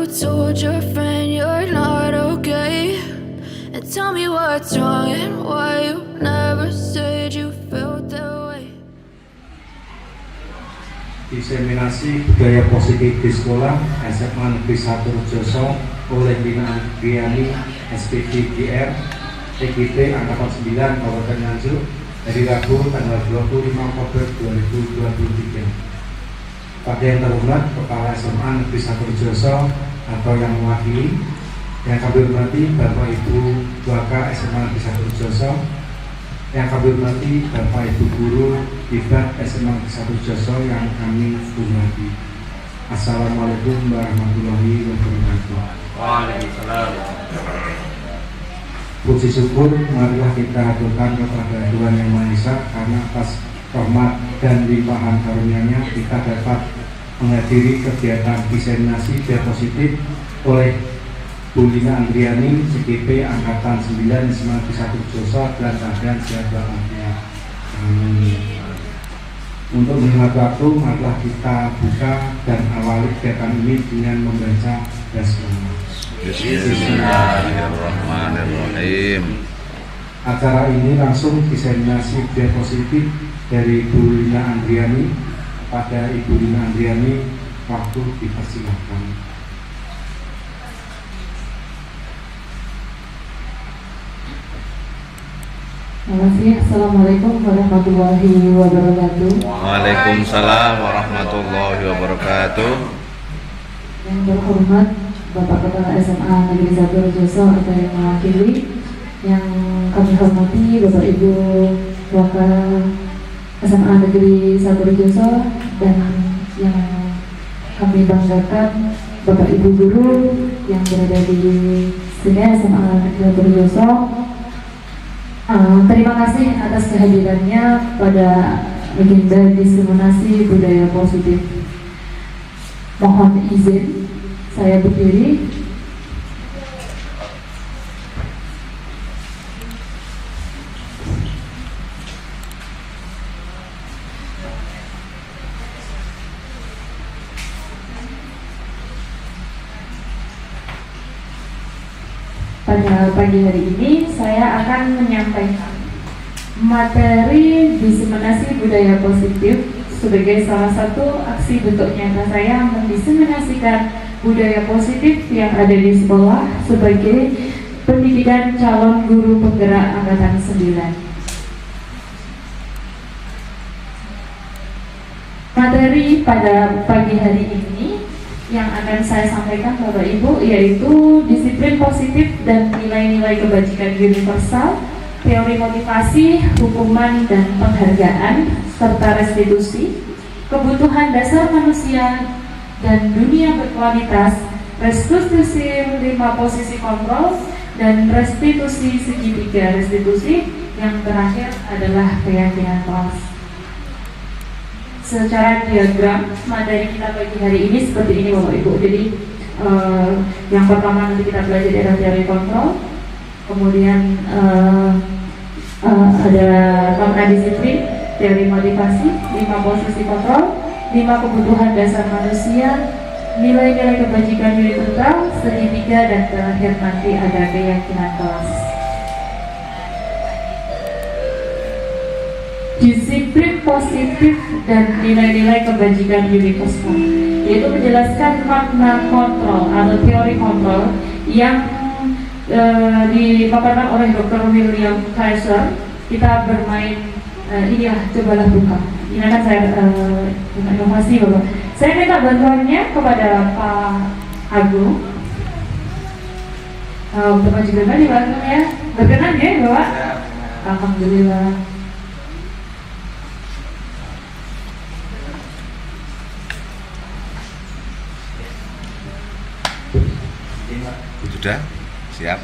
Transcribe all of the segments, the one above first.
told your friend you're not okay? And tell me what's wrong and why you never said you felt that way. Diseminasi budaya positif di sekolah SMA Negeri 1 Rejoso oleh Lina Andriani SPV GR TGP Angkatan 9 Kabupaten Nganjuk dari Rabu tanggal 25 Oktober 2023. Pada yang terhormat Kepala SMA Negeri 1 Rejoso atau yang mewakili, yang kami hormati Bapak Ibu Waka SMA Negeri 1 Rejoso, yang kami hormati Bapak Ibu Guru Bibat SMA Negeri 1 Rejoso yang kami hormati. Assalamualaikum warahmatullahi wabarakatuh. Waalaikumsalam. Puji syukur marilah kita haturkan kepada Tuhan Yang Maha Esa karena atas rahmat dan limpahan karunia-Nya kita dapat menghadiri kegiatan diseminasi biar positif oleh Bu Lina Andriani CGP Angkatan 9 SMA Negeri 1 Rejoso dan keadaan sehat walafiat. Amin. Untuk menghemat waktu, marilah kita buka dan awali kegiatan ini dengan membaca basmalah. Bismillahirrahmanirrahim. Acara ini langsung diseminasi biar positif dari Bu Lina Andriani. Pada Ibu Lina Andriani, waktu dipersilakan. Terima kasih. Assalamualaikum warahmatullahi wabarakatuh. Waalaikumsalam warahmatullahi wabarakatuh. Yang terhormat Bapak Kepala SMA Negeri 1 Rejoso atau yang mewakili, yang kami hormati Bapak Ibu Wakil SMA Negeri 1 Rejoso, dan yang kami banggakan Bapak Ibu Guru yang berada di sini SMA Negeri 1 Rejoso. Terima kasih atas kehadirannya pada agenda diseminasi budaya positif. Mohon izin saya berdiri. Pada pagi hari ini saya akan menyampaikan materi diseminasi budaya positif sebagai salah satu aksi bentuk nyata saya mendiseminasikan budaya positif yang ada di sekolah sebagai pendidikan calon guru penggerak angkatan 9. Materi pada pagi hari ini yang akan saya sampaikan Bapak Ibu yaitu disiplin positif dan nilai-nilai kebajikan universal, teori motivasi, hukuman dan penghargaan, serta restitusi, kebutuhan dasar manusia dan dunia berkualitas, restitusi 5 posisi kontrol, dan restitusi segitiga restitusi, yang terakhir adalah keyakinan kelas. Secara diagram materi kita pagi hari ini seperti ini Bapak Ibu. Jadi yang pertama nanti kita belajar adalah teori kontrol, kemudian ada makna disiplin, teori motivasi, 5 posisi kontrol, 5 kebutuhan dasar manusia, nilai-nilai kebajikan universal, segitiga, dan terakhir nanti ada keyakinan kelas. Disiplin positif dan nilai-nilai kebajikan universal, yaitu menjelaskan makna kontrol atau teori kontrol yang dipaparkan oleh Dr. William Kaiser. Kita bermain cobalah buka. Ini akan saya inovasi Bapak. Saya minta bantuannya kepada Pak Agung. Untuk maju berkenan dibantu ya. Berkenan ya Bapak? Alhamdulillah. Sudah? Siap?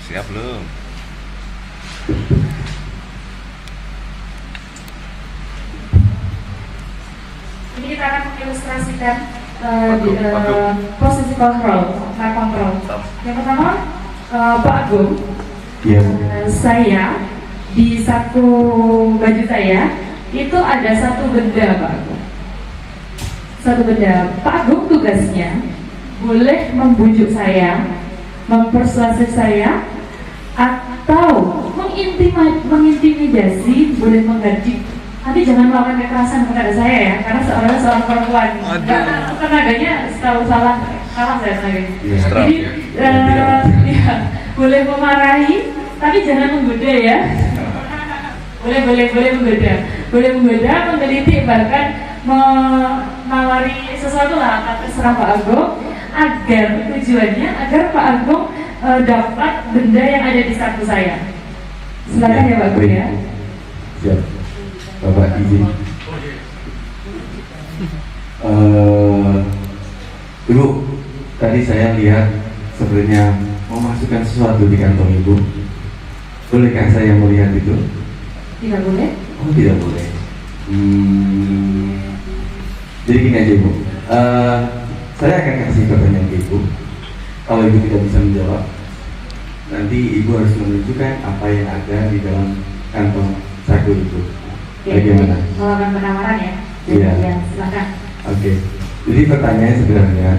Siap belum? Ini kita akan mengilustrasikan posisi kontrol, nah kontrol. Yang pertama, Pak Agung, saya di satu baju saya itu ada satu benda Pak Agung. satu benda. Pak Agung tugasnya boleh membujuk saya, mempersuasif saya, atau mengintimidasi, boleh menggaji. Tapi jangan melakukan kekerasan kepada saya ya, karena seorang perempuan. Tenaganya selalu salah saya tenaganya. Jadi ya, boleh memarahi, tapi jangan menggoda ya. boleh menggoda, menggelitik, bahkan menawari sesuatu lah, terserah Pak Agung, agar tujuannya agar Pak Agung dapat benda yang ada di saku saya. Silakan ya Pak Agung ya. Siap, Bapak izin. Ibu, tadi saya lihat sebenarnya memasukkan sesuatu di kantong Ibu. Bolehkah saya melihat itu? Tidak boleh? Oh, tidak boleh. Jadi gini aja Ibu, saya akan kasih pertanyaan ke Ibu. Kalau Ibu tidak bisa menjawab, nanti Ibu harus menunjukkan apa yang ada di dalam kantong saku Ibu. Bagaimana? Melakukan penawaran ya? Iya. Ya, silakan. Oke. Jadi pertanyaannya sebenarnya,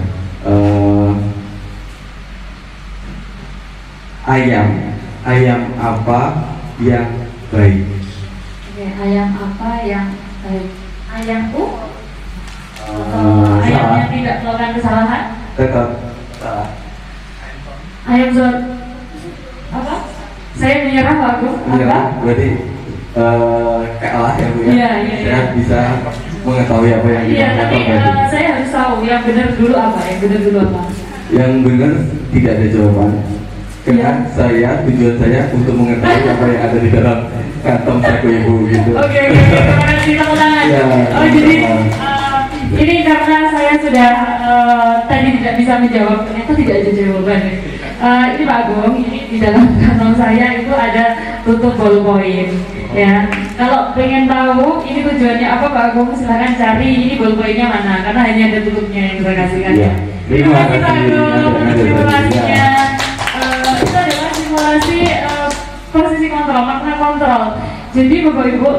ayam apa yang baik? Oke, ayam apa yang baik? Ayam ayam Salah. yang tidak melakukan kesalahan? Tetap salah. Ayam apa? Saya menyerah Pak Agung. Iya, Apa? berarti kalah ya Bu ya? Iya. Saya bisa mengetahui apa yang Iya, kita tapi katakan. saya harus tahu yang benar dulu apa. Yang benar tidak ada jawaban. Karena tujuan saya untuk mengetahui apa yang ada di dalam kantong saku Ibu gitu. Oke, terima kasih tepuk tangan. Iya, Jadi sama-sama. ini karena saya sudah tadi tidak bisa menjawab, ternyata tidak ada jawaban. Ini Pak Agung, ini di dalam kantong saya itu ada tutup ballpoint. Ya, kalau pengen tahu ini tujuannya apa Pak Agung, silahkan cari ini ballpointnya mana, karena hanya ada tutupnya yang saya kasihkan. Iya. Terima kasih Pak Agung, terima kasih Iya. ya. Itu adalah simulasi posisi kontrol, makna kontrol. Jadi Bapak Ibu,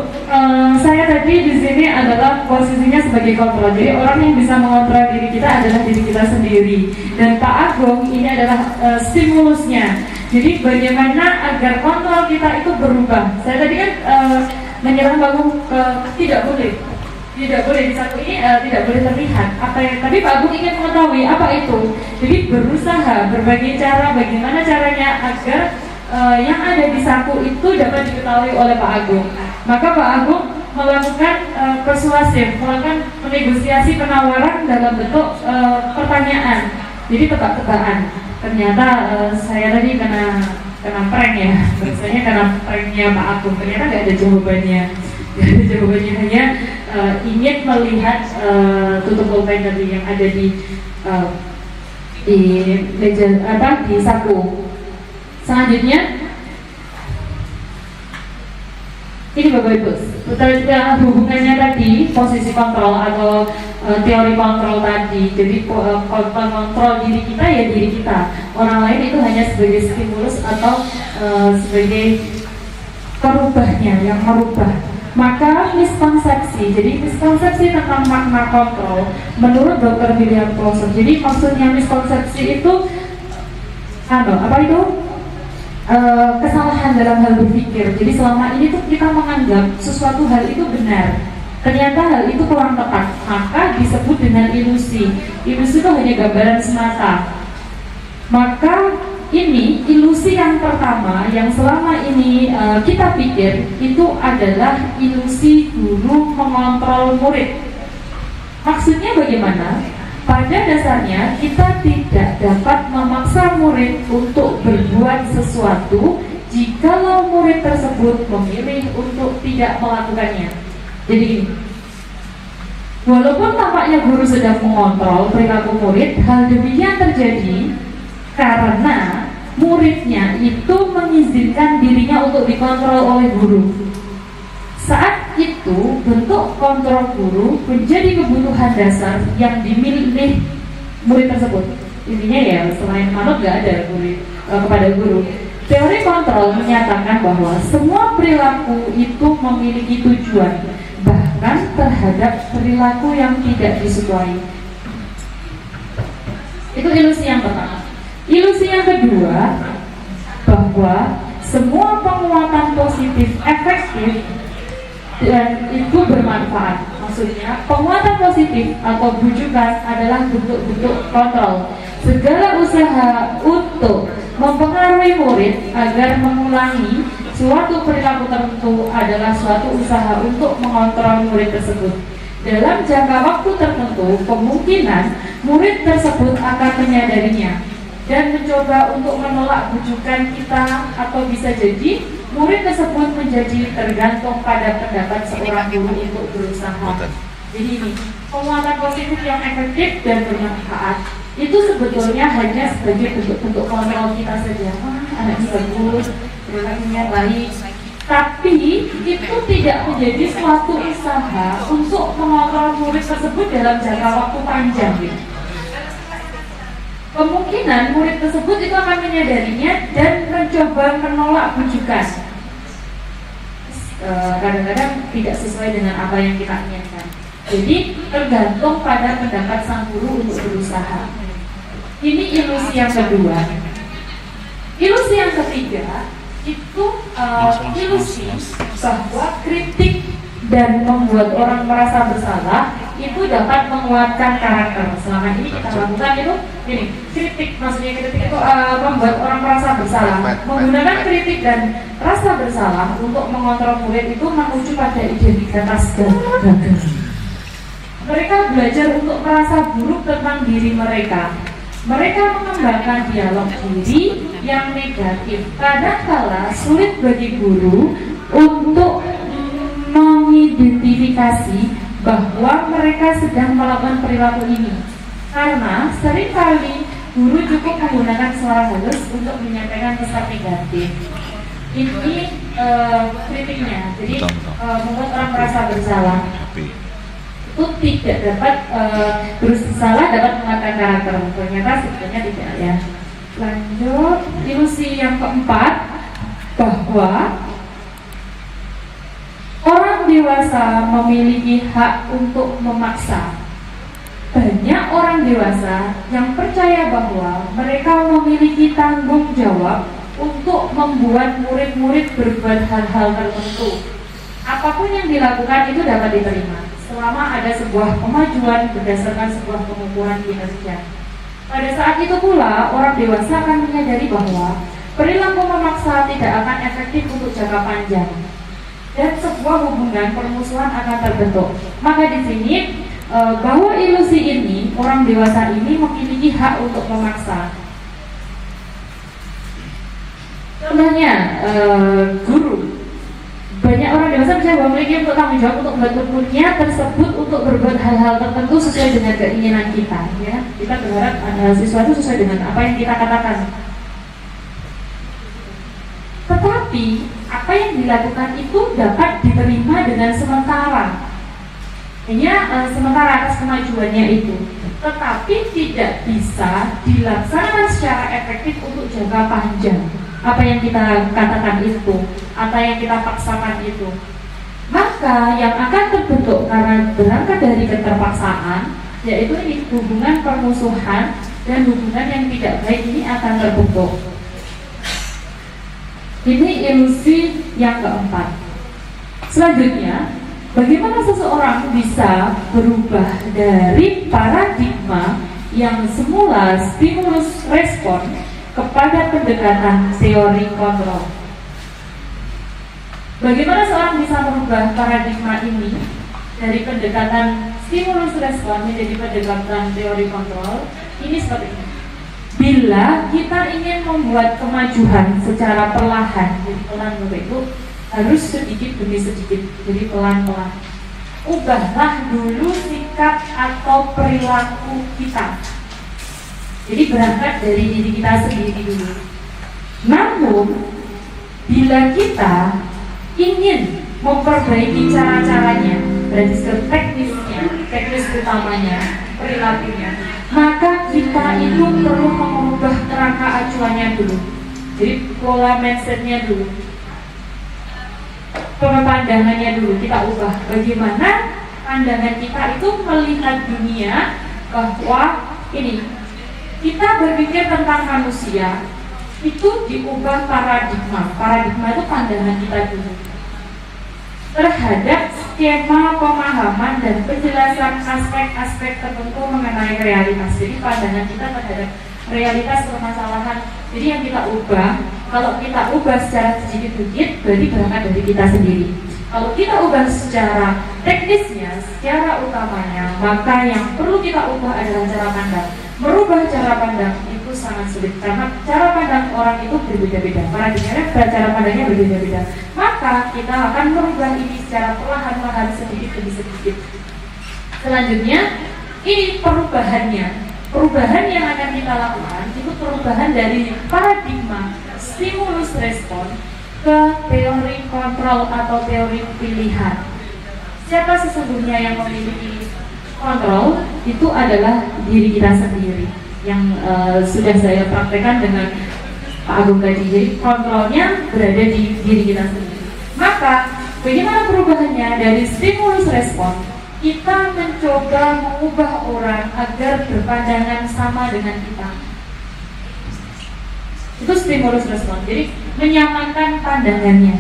saya tadi di sini adalah posisinya sebagai kontrol. Jadi orang yang bisa mengontrol diri kita adalah diri kita sendiri. Dan Pak Agung ini adalah stimulusnya. Jadi bagaimana agar kontrol kita itu berubah. Saya tadi kan menyerang Pak Agung tidak boleh di satu ini tidak boleh terlihat apa yang, tapi Pak Agung ingin mengetahui apa itu. Jadi berusaha berbagai cara, bagaimana caranya agar yang ada di saku itu dapat diketahui oleh Pak Agung. Maka Pak Agung melakukan persuasif, melakukan negosiasi penawaran dalam bentuk pertanyaan. Jadi tebak-tebakan. Ternyata saya tadi kena prank ya. Biasanya kena pranknya Pak Agung. Ternyata nggak ada jawabannya. Jawabannya hanya ingin melihat tutup pulpen tadi yang ada di meja di saku. Selanjutnya ini Bapak Ibu, hubungannya tadi posisi kontrol atau teori kontrol tadi. Jadi kontrol diri kita ya diri kita. Orang lain itu hanya sebagai stimulus atau sebagai perubahnya yang merubah. Maka miskonsepsi, jadi miskonsepsi tentang makna kontrol menurut Dr. William Clausen. Jadi maksudnya miskonsepsi itu apa itu? Kesalahan dalam hal berpikir. Jadi selama ini tuh kita menganggap sesuatu hal itu benar, ternyata hal itu kurang tepat, maka disebut dengan ilusi. Ilusi itu hanya gambaran semata. Maka ini ilusi yang pertama yang selama ini kita pikir itu adalah ilusi guru mengontrol murid. Maksudnya bagaimana? Pada dasarnya kita tidak dapat memaksa murid untuk berbuat sesuatu jikalau murid tersebut memilih untuk tidak melakukannya. Jadi walaupun tampaknya guru sedang mengontrol perilaku murid, hal demikian terjadi karena muridnya itu mengizinkan dirinya untuk dikontrol oleh guru. Saat itu bentuk kontrol guru menjadi kebutuhan dasar yang dimiliki murid tersebut. Intinya ya selain manut nggak ada murid kepada guru. Teori kontrol menyatakan bahwa semua perilaku itu memiliki tujuan. Bahkan bahkan terhadap perilaku yang tidak disukai. Itu ilusi yang pertama. Ilusi yang kedua, bahwa semua penguatan positif efektif dan itu bermanfaat. Maksudnya penguatan positif atau bujukan adalah bentuk-bentuk kontrol. Segala usaha untuk mempengaruhi murid agar mengulangi suatu perilaku tertentu adalah suatu usaha untuk mengontrol murid tersebut. Dalam jangka waktu tertentu, kemungkinan murid tersebut akan menyadarinya dan mencoba untuk menolak bujukan kita, atau bisa jadi murid tersebut menjadi tergantung pada pendapat seorang guru untuk berusaha. Jadi ini penguatan positif yang efektif dan bermanfaat itu sebetulnya hanya sebagai bentuk-bentuk kontrol kita saja. Anak ini bagus, perilakunya baik, tapi itu tidak menjadi suatu usaha untuk mengontrol murid tersebut dalam jangka waktu panjang. Kemungkinan murid tersebut itu akan menyadarinya dan mencoba menolak bujukan. Kadang-kadang tidak sesuai dengan apa yang kita inginkan. Jadi tergantung pada pendapat sang guru untuk berusaha. Ini ilusi yang kedua. Ilusi yang ketiga itu ilusi bahwa kritik dan membuat orang merasa bersalah itu dapat menguatkan karakter. Selama ini kita lakukan itu ini kritik, maksudnya kritik itu membuat orang merasa bersalah. Menggunakan kritik dan rasa bersalah untuk mengontrol murid itu menuju pada identitas gagal. Mereka belajar untuk merasa buruk tentang diri mereka. Mereka mengembangkan dialog diri yang negatif. Kadangkala sulit bagi guru untuk mengidentifikasi bahwa mereka sedang melakukan perilaku ini, karena seringkali guru cukup menggunakan suara halus untuk menyampaikan pesan negatif. Ini kritiknya, jadi membuat orang merasa bersalah. Itu tidak dapat bersalah dapat menguatkan karakter. Ternyata sebetulnya tidak ya. Lanjut, ilusi yang keempat, bahwa orang dewasa memiliki hak untuk memaksa. Banyak orang dewasa yang percaya bahwa mereka memiliki tanggung jawab untuk membuat murid-murid berbuat hal-hal tertentu. Apapun yang dilakukan itu dapat diterima selama ada sebuah kemajuan berdasarkan sebuah pengukuran kinerja. Pada saat itu pula, orang dewasa akan menyadari bahwa perilaku memaksa tidak akan efektif untuk jangka panjang, dan sebuah hubungan permusuhan akan terbentuk. Maka di sini bahwa ilusi ini, orang dewasa ini memiliki hak untuk memaksa. Contohnya guru. Banyak orang dewasa percaya bahwa memiliki untuk tanggung jawab untuk membantu muridnya tersebut untuk berbuat hal-hal tertentu sesuai dengan keinginan kita. Ya, kita berharap ada sesuatu sesuai dengan apa yang kita katakan. Tetapi apa yang dilakukan itu dapat diterima dengan sementara, hanya sementara atas kemajuannya itu, tetapi tidak bisa dilaksanakan secara efektif untuk jangka panjang. Apa yang kita katakan itu, atau yang kita paksakan itu, maka yang akan terbentuk karena berangkat dari keterpaksaan, yaitu ini hubungan permusuhan dan hubungan yang tidak baik ini akan terbentuk. Ini ilusi yang keempat. Selanjutnya, bagaimana seseorang bisa berubah dari paradigma yang semula stimulus respon kepada pendekatan teori kontrol. Bagaimana seorang bisa merubah paradigma ini dari pendekatan stimulus respon menjadi pendekatan teori kontrol? Ini seperti ini. Bila kita ingin membuat kemajuan secara perlahan, jadi pelan itu harus sedikit demi sedikit, jadi pelan-pelan. Ubahlah dulu sikap atau perilaku kita. Jadi berangkat dari diri kita sendiri dulu. Namun, bila kita ingin memperbaiki cara-caranya, berarti teknis utamanya, perilakunya, maka kita itu perlu mengubah kerangka acuannya dulu. Jadi pola mindsetnya dulu. Pengepan pandangannya dulu kita ubah. Bagaimana pandangan kita itu melihat dunia, bahwa ini kita berpikir tentang manusia itu diubah paradigma. Paradigma itu pandangan kita dulu terhadap skema pemahaman dan penjelasan aspek-aspek tertentu mengenai realitas. Jadi pandangan kita terhadap realitas permasalahan. Jadi yang kita ubah, kalau kita ubah secara sedikit-sedikit berarti berangkat dari kita sendiri. Kalau kita ubah secara teknisnya, secara utamanya, maka yang perlu kita ubah adalah cara pandang. Merubah cara pandang itu sangat sulit karena cara pandang orang itu berbeda-beda. Paradigmanya, cara pandangnya berbeda-beda. Maka kita akan merubah ini secara perlahan-lahan, sedikit demi sedikit. Selanjutnya, ini perubahannya. Perubahan yang akan kita lakukan itu perubahan dari paradigma stimulus respon ke teori kontrol atau teori pilihan. Siapa sesungguhnya yang memiliki kontrol? Itu adalah diri kita sendiri yang sudah saya praktekkan dengan Pak Agung tadi. Jadi kontrolnya berada di diri kita sendiri. Maka bagaimana perubahannya? Dari stimulus respon kita mencoba mengubah orang agar berpandangan sama dengan kita. Itu stimulus respon, jadi menyamankan pandangannya.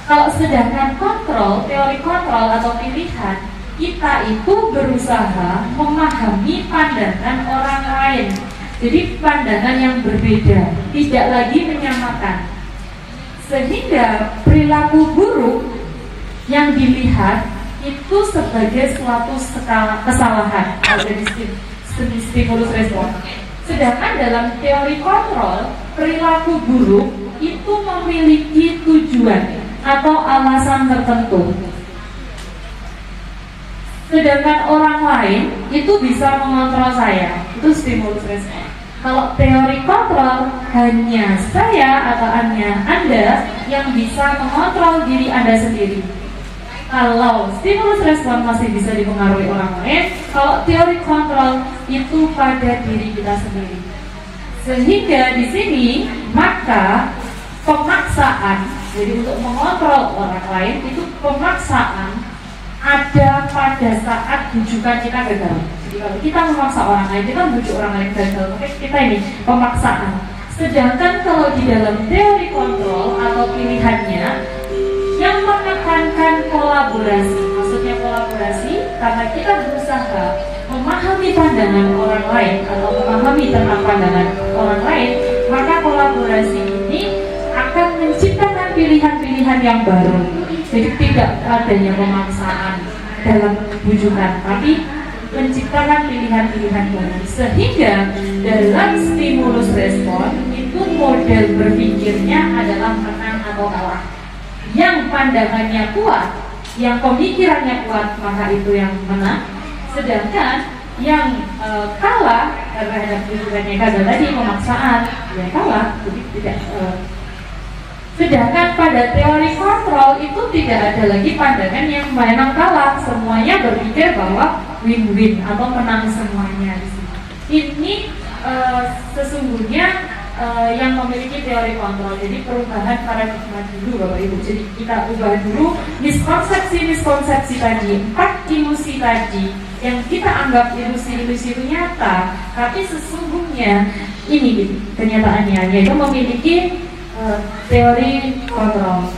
Kalau sedangkan kontrol, teori kontrol atau pilihan, kita itu berusaha memahami pandangan orang lain. Jadi pandangan yang berbeda, tidak lagi menyamakan. Sehingga perilaku buruk yang dilihat itu sebagai suatu kesalahan dari stimulus respon. Sedangkan dalam teori kontrol, perilaku buruk itu memiliki tujuan atau alasan tertentu. Sedangkan orang lain itu bisa mengontrol saya, itu stimulus respon. Kalau teori kontrol, hanya saya atau hanya Anda yang bisa mengontrol diri Anda sendiri. Kalau stimulus respon masih bisa dipengaruhi orang lain, kalau teori kontrol itu pada diri kita sendiri. Sehingga di sini maka pemaksaan, jadi untuk mengontrol orang lain itu pemaksaan ada pada saat bujukan kita gagal. Jadi kalau kita memaksa orang lain, kita membujuk orang lain gagal, maka kita ini pemaksaan. Sedangkan kalau di dalam teori kontrol atau pilihannya yang menekankan kolaborasi, maksudnya kolaborasi karena kita berusaha memahami pandangan orang lain atau memahami tentang pandangan orang lain, maka kolaborasi ini akan menciptakan pilihan-pilihan yang baru. Jadi tidak adanya pemaksaan dalam bujukan, tapi menciptakan pilihan-pilihan baru. Sehingga dalam stimulus respon itu model berpikirnya adalah menang atau kalah. Yang pandangannya kuat, yang pemikirannya kuat, maka itu yang menang. Sedangkan yang kalah terhadap bujukannya gagal tadi, pemaksaan, yang kalah. Jadi tidak. Sedangkan pada teori kontrol itu tidak ada lagi pandangan yang menang kalah, semuanya berpikir bahwa win-win atau menang semuanya di sini. Ini sesungguhnya yang memiliki teori kontrol. Jadi perubahan paradigma dulu Bapak Ibu. Jadi kita ubah dulu miskonsepsi tadi, 4 ilusi tadi yang kita anggap ilusi-ilusi itu nyata, tapi sesungguhnya ini kenyataannya yaitu memiliki teori kontrol.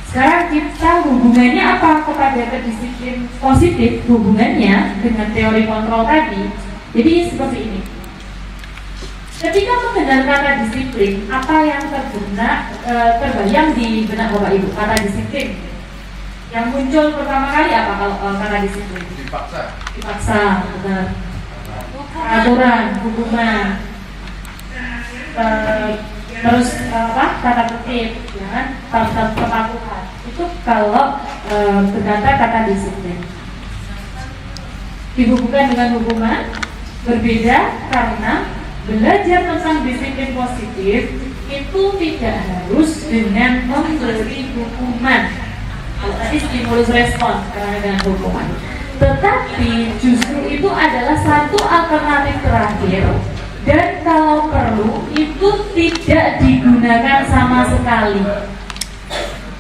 Sekarang kita hubungannya apa kepada kedisiplin positif, hubungannya dengan teori kontrol tadi. Jadi seperti ini. Ketika mendengar kata disiplin, apa yang terbayang di benak Bapak Ibu? Kata disiplin yang muncul pertama kali apa kalau kata disiplin? Dipaksa, benar. Aturan, hukuman, terus kata tertib, ya kan? Kepatuhan. Itu kalau berkata kata disiplin. Dihubungkan dengan hukuman berbeda karena belajar tentang disiplin positif itu tidak harus dengan memberi hukuman. Kalau tadi stimulus respon karena dengan hukuman, tetapi justru itu adalah satu alternatif terakhir. Dan kalau perlu itu tidak digunakan sama sekali.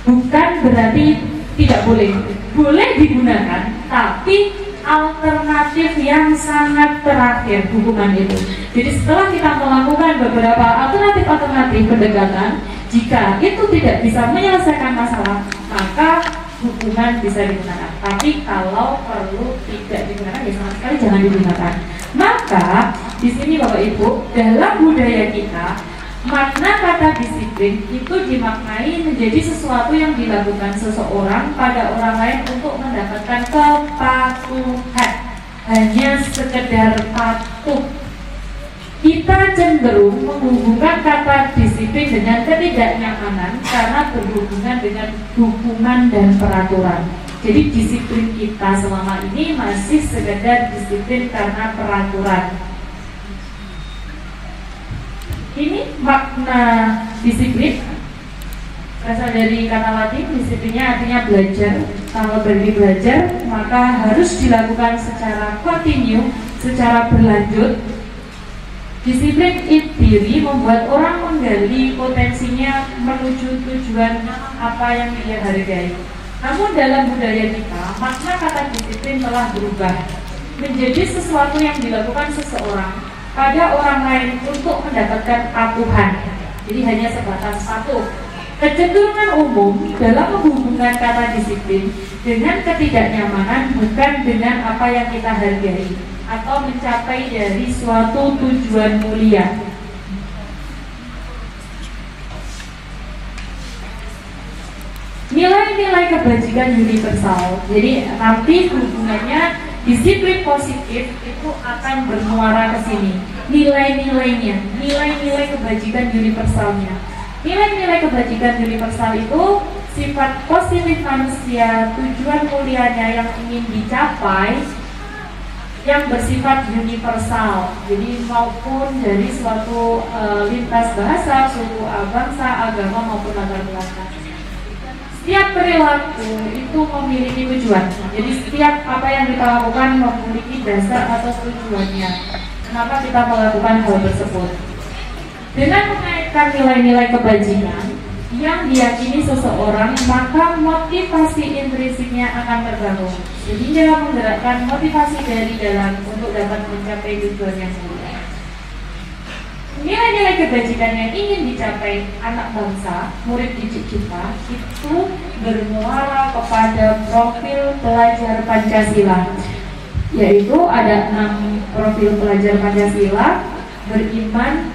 Bukan bukan berarti tidak boleh. Boleh digunakan, tapi alternatif yang sangat terakhir hukuman itu. Jadi setelah kita melakukan beberapa alternatif pendekatan, jika itu tidak bisa menyelesaikan masalah, maka hukuman bisa digunakan. Tapi kalau perlu tidak digunakan, ya sama sekali jangan digunakan. Maka di sini Bapak Ibu, dalam budaya kita, makna kata disiplin itu dimaknai menjadi sesuatu yang dilakukan seseorang pada orang lain untuk mendapatkan kepatuhan. Hanya sekedar patuh. Kita cenderung menghubungkan kata disiplin dengan ketidaknyamanan karena berhubungan dengan hukuman dan peraturan. Jadi disiplin kita selama ini masih sekedar disiplin karena peraturan. Ini makna disiplin berasal dari kata Latin. Disiplinnya artinya belajar. Kalau berarti belajar, maka harus dilakukan secara kontinu, secara berlanjut. Disiplin diri membuat orang menggali potensinya menuju tujuan apa yang dia hargai. Namun dalam budaya kita, makna kata disiplin telah berubah menjadi sesuatu yang dilakukan seseorang pada orang lain untuk mendapatkan patuhan. Jadi hanya sebatas patuh. Kecenderungan umum dalam menghubungkan kata disiplin dengan ketidaknyamanan bukan dengan apa yang kita hargai atau mencapai dari suatu tujuan mulia. Nilai-nilai kebajikan universal. Jadi nanti hubungannya disiplin positif itu akan bermuara ke sini. Nilai-nilainya, nilai-nilai kebajikan universalnya. Nilai-nilai kebajikan universal itu sifat positif manusia, tujuan mulianya yang ingin dicapai, yang bersifat universal. Jadi maupun dari suatu lintas bahasa, suku, bangsa, agama maupun latar belakang. Setiap perilaku itu memiliki tujuan. Jadi setiap apa yang kita lakukan memiliki dasar atau tujuannya. Kenapa kita melakukan hal tersebut? Dengan mengaitkan nilai-nilai kebajikan yang diyakini seseorang, maka motivasi intrinsiknya akan terbangun. Jadi dia menggerakkan motivasi dari dalam untuk dapat mencapai tujuan yang mulia. Nilai-nilai kebajikan yang ingin dicapai anak bangsa, murid didik kita, itu bermuara kepada profil pelajar Pancasila. Yaitu ada 6 profil pelajar Pancasila: beriman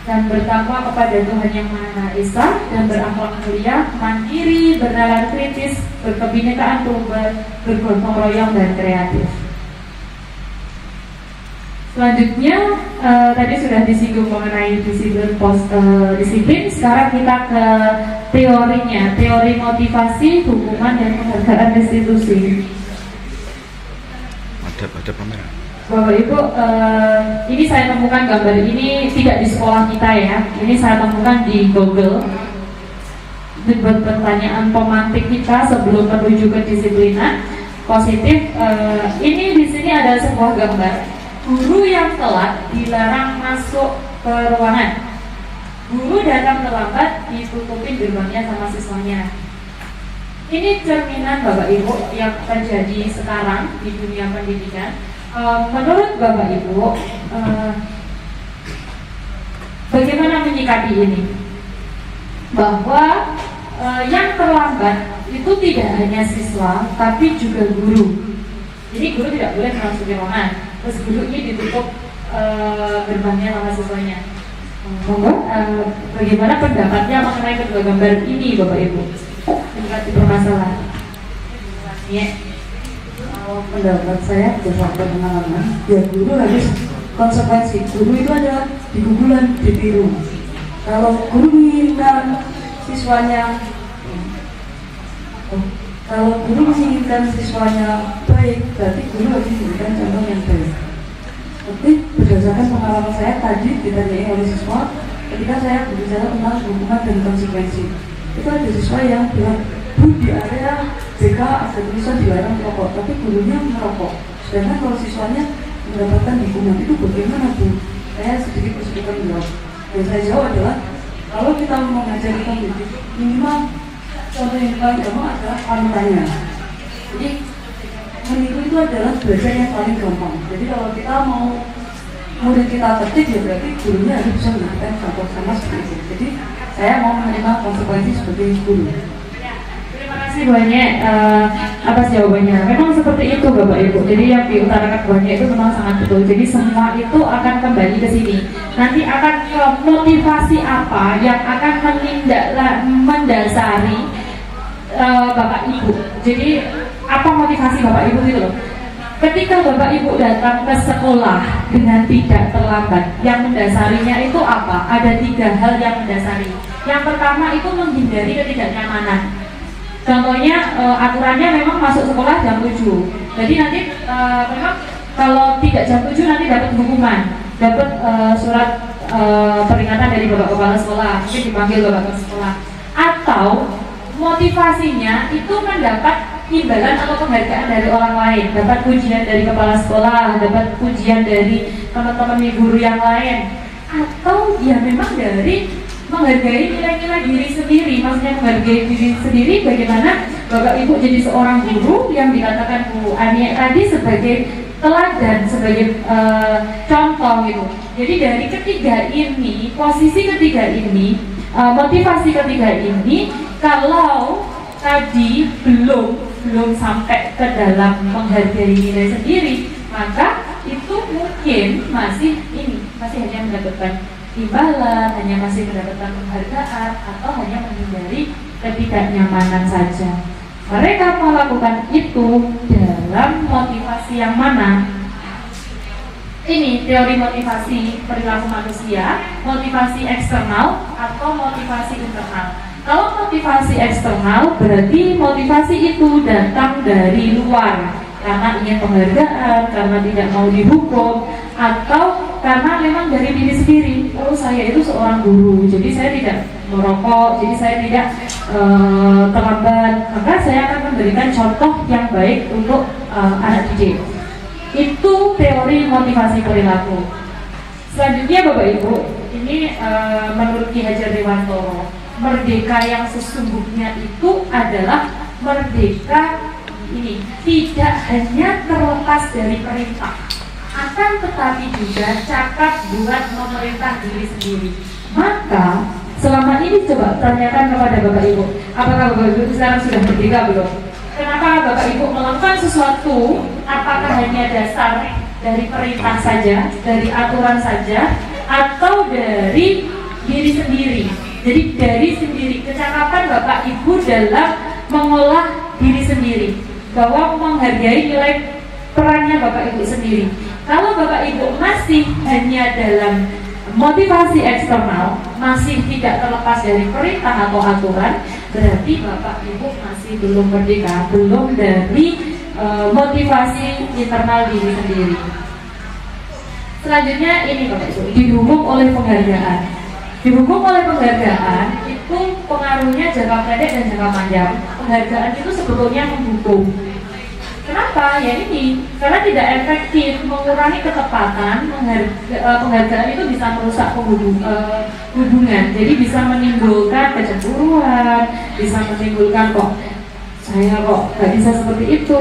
dan bertakwa kepada Tuhan Yang Maha Esa, dan berakhlak mulia, mandiri, bernalar kritis, berkebinekaan tunggal, bergotong royong dan kreatif. Selanjutnya tadi sudah disinggung mengenai disiplin. Sekarang kita ke teorinya, teori motivasi, hukuman dan penghargaan institusi. Ada pameran. Bapak Ibu, ini saya temukan gambar ini tidak di sekolah kita ya. Ini saya temukan di Google. Buat pertanyaan pemantik kita sebelum menuju kedisiplinan positif. Ini di sini ada sebuah gambar. Guru yang telat dilarang masuk ke ruangan. Guru datang terlambat ditutupin gerbangnya sama siswanya. Ini cerminan Bapak Ibu yang terjadi sekarang di dunia pendidikan. Menurut Bapak Ibu, bagaimana menyikapi ini? Bahwa yang terlambat itu tidak hanya siswa, tapi juga guru. Jadi guru tidak boleh memasuki ruangan, terus guru ini ditutup gerbangnya sama siswanya. Bagaimana pendapatnya mengenai kedua gambar ini, Bapak Ibu? Menyikapi permasalahan. Kalau pendapat saya berdasarkan pengalaman, ya guru harus konsekuensi. Guru itu adalah digugulan, ditiru. Kalau guru menginginkan siswanya baik, berarti guru harus memberikan contoh yang baik. Tapi berdasarkan pengalaman saya tadi ditanyai oleh siswa, ketika saya berbicara tentang hukuman dan konsekuensi, itu ada siswa yang bilang, Bu, di area BK ada tulisan dilarang merokok, tapi gurunya merokok. Sedangkan kalau siswanya mendapatkan hukuman itu bagaimana, Bu? Saya sedikit kesulitan menjawab. Yang saya jawab adalah, kalau kita mau mengajarkan minimal contoh yang paling gampang adalah panutannya. Jadi meniru itu adalah belajar yang paling gampang. Jadi kalau kita mau murid kita tertib, ya berarti gurunya harus bisa memberikan contoh sama seperti itu. Jadi saya mau menerima konsekuensi sebagai guru. Terima kasih banyak atas jawabannya. Memang seperti itu Bapak Ibu. Jadi yang diutarakan banyak itu memang sangat betul. Jadi semua itu akan kembali ke sini. Nanti akan motivasi apa yang akan mendasari Bapak Ibu. Jadi apa motivasi Bapak Ibu gitu loh. Ketika Bapak Ibu datang ke sekolah dengan tidak terlambat, yang mendasarinya itu apa? Ada 3 hal yang mendasari. Yang pertama itu menghindari ketidaknyamanan. Contohnya aturannya memang masuk sekolah jam 7. Jadi nanti memang kalau tidak jam 7 nanti dapat hukuman, dapat surat peringatan dari Bapak Kepala Sekolah, mungkin dipanggil Bapak Kepala Sekolah. Atau motivasinya itu mendapat imbalan atau penghargaan dari orang lain, dapat pujian dari kepala sekolah, dapat pujian dari teman-teman guru yang lain, atau ya memang dari menghargai nilai-nilai diri sendiri. Maksudnya menghargai diri sendiri bagaimana Bapak Ibu jadi seorang guru yang dikatakan Bu Ani tadi sebagai teladan, sebagai contoh gitu. Jadi dari ketiga ini, posisi ketiga ini, motivasi ketiga ini, kalau tadi belum sampai ke dalam menghargai nilai sendiri, maka itu mungkin masih hanya mendapatkan imbalan, hanya masih mendapatkan penghargaan, atau hanya menghindari ketidaknyamanan saja. Mereka melakukan itu dalam motivasi yang mana? Ini teori motivasi perilaku manusia, motivasi eksternal atau motivasi internal. Kalau motivasi eksternal berarti motivasi itu datang dari luar, karena ingin penghargaan, karena tidak mau dihukum, atau karena memang dari diri sendiri. Oh, saya itu seorang guru, jadi saya tidak merokok, jadi saya tidak terlambat, maka saya akan memberikan contoh yang baik untuk anak didik. Itu teori motivasi perilaku. Selanjutnya Bapak Ibu, ini menurut Ki Hajar Dewantoro, merdeka yang sesungguhnya itu adalah merdeka ini tidak hanya terlepas dari perintah, akan tetapi juga cakap buat memerintah diri sendiri. Maka selama ini coba tanyakan kepada Bapak Ibu, apakah Bapak Ibu sekarang sudah merdeka belum? Kenapa Bapak Ibu melakukan sesuatu? Apakah hanya dasar dari perintah saja, dari aturan saja, atau dari diri sendiri? Jadi dari sendiri, kecakapan Bapak Ibu dalam mengolah diri sendiri, bahwa menghargai nilai perannya Bapak Ibu sendiri. Kalau Bapak Ibu masih hanya dalam motivasi eksternal, masih tidak terlepas dari perintah atau aturan, berarti Bapak Ibu masih belum merdeka, belum dari motivasi internal diri sendiri. Selanjutnya ini Bapak Ibu, didukung oleh penghargaan. Didukung oleh penghargaan itu pengaruhnya jangka pendek dan jangka panjang. Penghargaan itu sebetulnya mendukung. Kenapa? Ya ini, karena tidak efektif, mengurangi ketepatan. Penghargaan itu bisa merusak hubungan. Jadi bisa menimbulkan kecemburuan, bisa menimbulkan saya nggak bisa seperti itu.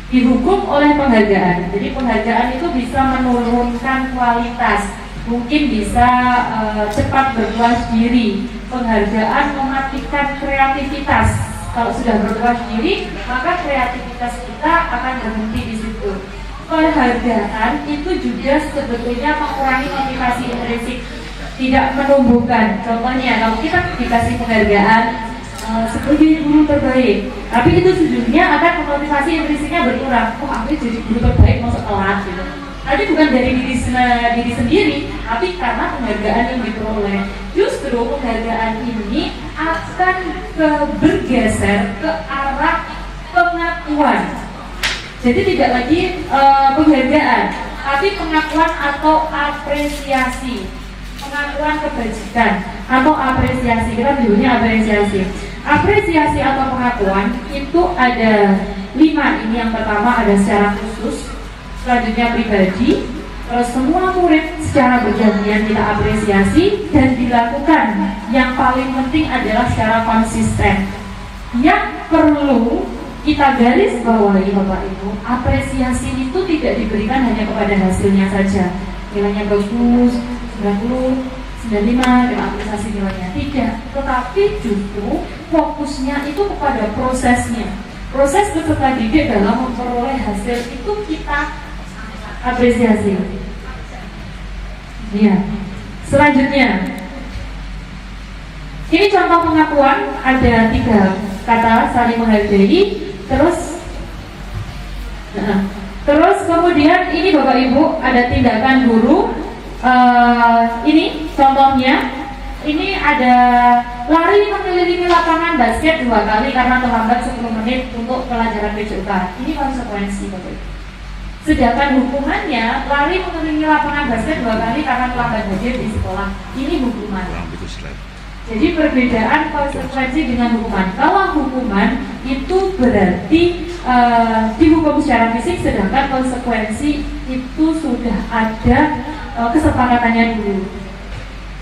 Dihukum oleh penghargaan. Jadi penghargaan itu bisa menurunkan kualitas. Mungkin bisa cepat berpuas diri. Penghargaan mematikan kreativitas. Kalau sudah berpuas diri, maka kreativitas kita akan berhenti di situ. Penghargaan itu juga sebetulnya mengurangi motivasi intrinsik, tidak menumbuhkan. Contohnya, kalau kita dikasih penghargaan sebagai guru terbaik, tapi itu sejujurnya akan memotivasi intrinsiknya berkurang. Oh, aku jadi guru terbaik, mau telat gitu. Tapi bukan dari diri sendiri, tapi karena penghargaan yang diperoleh. Justru penghargaan ini akan bergeser ke arah pengakuan. Jadi tidak lagi penghargaan, tapi pengakuan atau apresiasi. Pengakuan kebajikan atau apresiasi, kita menyebutnya apresiasi. Apresiasi atau pengakuan itu ada 5. Ini yang pertama ada secara khusus, selanjutnya pribadi, Terus semua murid secara bergantian kita apresiasi dan dilakukan. Yang paling penting adalah secara konsisten. Yang perlu kita garis bawahi Bapak Ibu, apresiasi itu tidak diberikan hanya kepada hasilnya saja. Nilainya bagus, 90, 95, dan apresiasi nilainya. Tidak, tetapi justru fokusnya itu kepada prosesnya. Proses peserta didik dalam memperoleh hasil itu kita apresiasi. Ya. Selanjutnya, ini contoh pengakuan, ada 3 kata saling menghargai. Terus kemudian ini Bapak Ibu ada tindakan guru. Ini contohnya, ini ada lari mengelilingi lapangan basket 2 kali karena terlambat 10 menit untuk pelajaran PJK. Ini konsekuensi Bapak Ibu. Sedangkan hukumannya lari mengelilingi lapangan basket 2 kali karena terlambat hadir di sekolah. Ini hukuman. Jadi perbedaan konsekuensi dengan hukuman. Kalau hukuman itu berarti dihukum secara fisik, sedangkan konsekuensi itu sudah ada kesepakatannya dulu.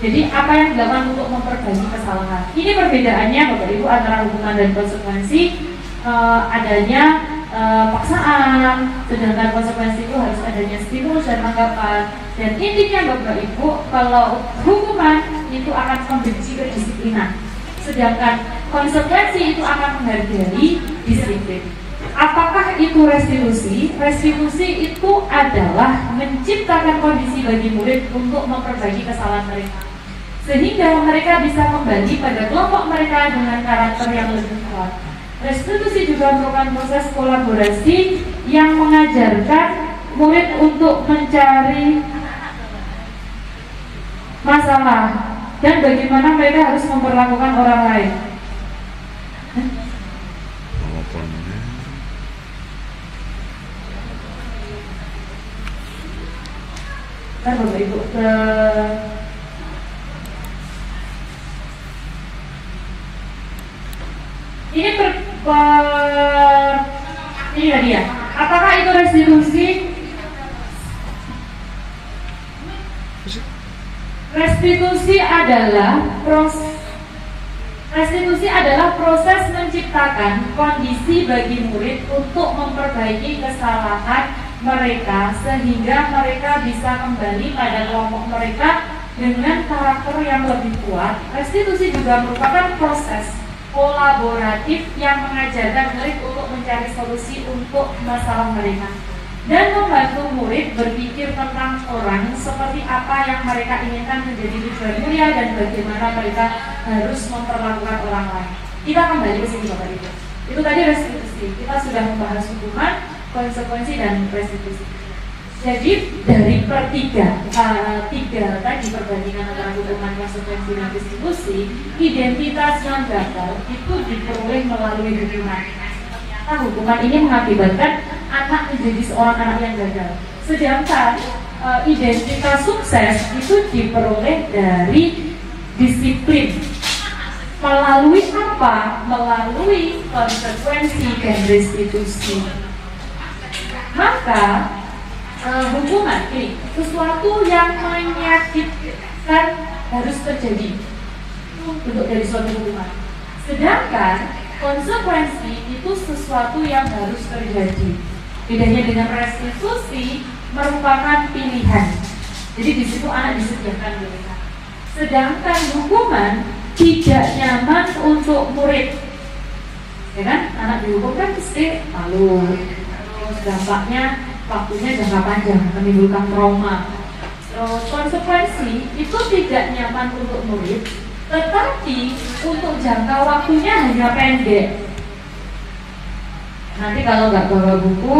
Jadi apa yang dilakukan untuk memperbaiki kesalahan. Ini perbedaannya Bapak Ibu antara hukuman dan konsekuensi. Adanya paksaan, sedangkan konsekuensi itu harus adanya stimulus dan tanggapan. Dan intinya Bapak Ibu, kalau hukuman itu akan membenci kedisiplinan, sedangkan konsekuensi itu akan menghargai disiplin. Apakah itu restitusi? Restitusi itu adalah menciptakan kondisi bagi murid untuk memperbaiki kesalahan mereka, sehingga mereka bisa kembali pada kelompok mereka dengan karakter yang lebih kuat. Restitusi juga merupakan proses kolaborasi yang mengajarkan murid untuk mencari masalah dan bagaimana mereka harus memperlakukan orang lain. Kan Bapak Ibu ini ini tadi ya. Apakah itu restitusi? Restitusi adalah proses menciptakan kondisi bagi murid untuk memperbaiki kesalahan mereka sehingga mereka bisa kembali pada kelompok mereka dengan karakter yang lebih kuat. Restitusi juga merupakan proses kolaboratif yang mengajarkan murid untuk mencari solusi untuk masalah mereka dan membantu murid berpikir tentang orang seperti apa yang mereka inginkan menjadi tujuan mulia dan bagaimana mereka harus memperlakukan orang lain. Kita kembali ke sini Bapak Ibu. Itu tadi restitusi. Kita sudah membahas hukuman, konsekuensi dan restitusi. Jadi dari tiga tadi perbandingan antara hukuman, konsekuensi dan restitusi, identitas yang gagal itu diperoleh melalui hukuman. Nah, hukuman ini mengakibatkan anak menjadi seorang anak yang gagal. Sedangkan identitas sukses itu diperoleh dari disiplin. Melalui apa? Melalui konsekuensi dan restitusi. Maka hukuman ini sesuatu yang menyakitkan harus terjadi untuk dari suatu hukuman. Sedangkan konsekuensi itu sesuatu yang harus terjadi. Bedanya dengan restitusi merupakan pilihan. Jadi di situ anak disediakan pilihan. Sedangkan hukuman tidak nyaman untuk murid. Ya kan? Anak dihukum kan pasti malu. Terus dampaknya waktunya jangka panjang, menimbulkan trauma. Terus konsekuensi itu tidak nyaman untuk murid, tetapi untuk jangka waktunya hanya pendek. Nanti kalau nggak bawa buku,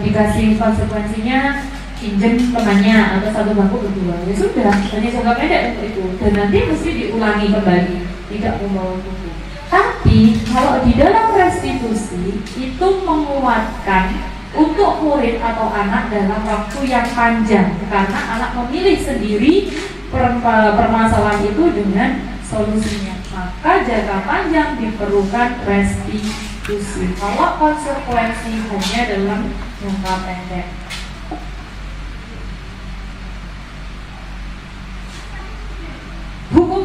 dikasih konsekuensinya pinjem temannya atau satu bangku berdua. Ya sudah, hanya jangka pendek untuk itu. Dan nanti mesti diulangi kembali, tidak membawa buku. Tapi kalau di dalam restitusi itu menguatkan untuk murid atau anak dalam waktu yang panjang, karena anak memilih sendiri permasalahan itu dengan solusinya. Maka jangka panjang diperlukan restitusi. Kalau konsekuensi hanya dalam jangka pendek.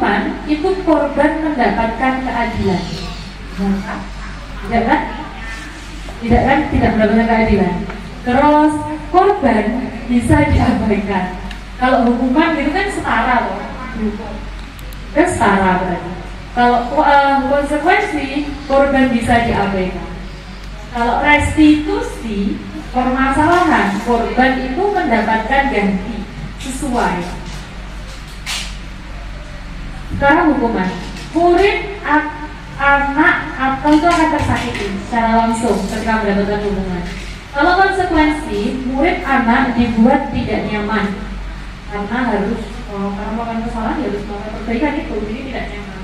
hukuman itu korban mendapatkan keadilan. Tidak kan? Tidak kan? Tidak mendapatkan keadilan. Terus korban bisa diabaikan. Kalau hukuman itu kan setara loh, kan setara berarti. Kalau konsekuensi korban bisa diabaikan. Kalau restitusi permasalahan korban itu mendapatkan ganti sesuai. Sekarang hukuman, murid anak atau itu akan tersakiti secara langsung ketika mendapatkan hukuman. Kalau konsekuensi, murid anak dibuat tidak nyaman karena harus karena melakukan kesalahan harus melakukan perbaikan itu, jadi tidak nyaman.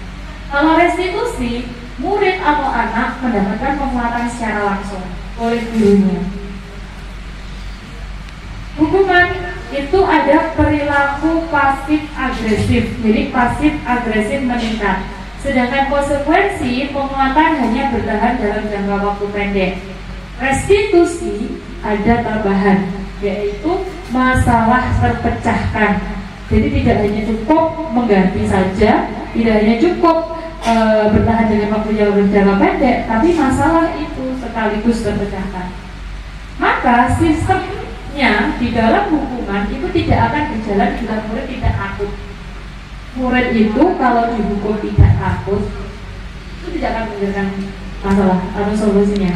Kalau restitusi, murid atau anak mendapatkan penguatan secara langsung oleh gurunya. Hukuman itu ada perilaku pasif agresif, jadi pasif agresif meningkat. Sedangkan konsekuensi penguatan hanya bertahan dalam jangka waktu pendek. Restitusi ada tambahan, yaitu masalah terpecahkan. Jadi tidak hanya cukup mengganti saja, tidak hanya cukup bertahan dengan waktu yang jangka pendek, tapi masalah itu sekaligus terpecahkan. Maka sistemnya di dalam hukuman itu tidak akan berjalan bila murid tidak takut. Murid itu kalau dihukum tidak takut, itu tidak akan menyelesaikan masalah atau solusinya.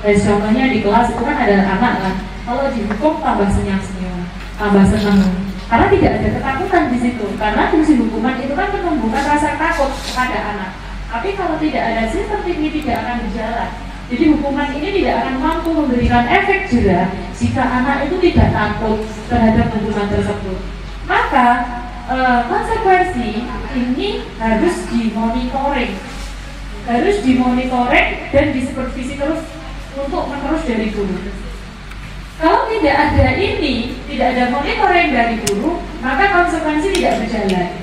Contohnya di kelas itu kan ada anak kan, kalau dihukum tambah senyum-senyum, tambah senang, karena tidak ada ketakutan di situ. Karena fungsi hukuman itu kan menumbuhkan rasa takut kepada anak. Tapi kalau tidak ada sistem ini tidak akan berjalan. Jadi hukuman ini tidak akan mampu memberikan efek jera jika anak itu tidak takut terhadap hukuman tersebut. Maka konsekuensi ini harus dimonitoring, dan disupervisi terus untuk menerus dari guru. Kalau tidak ada ini, tidak ada monitoring dari guru, maka konsekuensi tidak berjalan.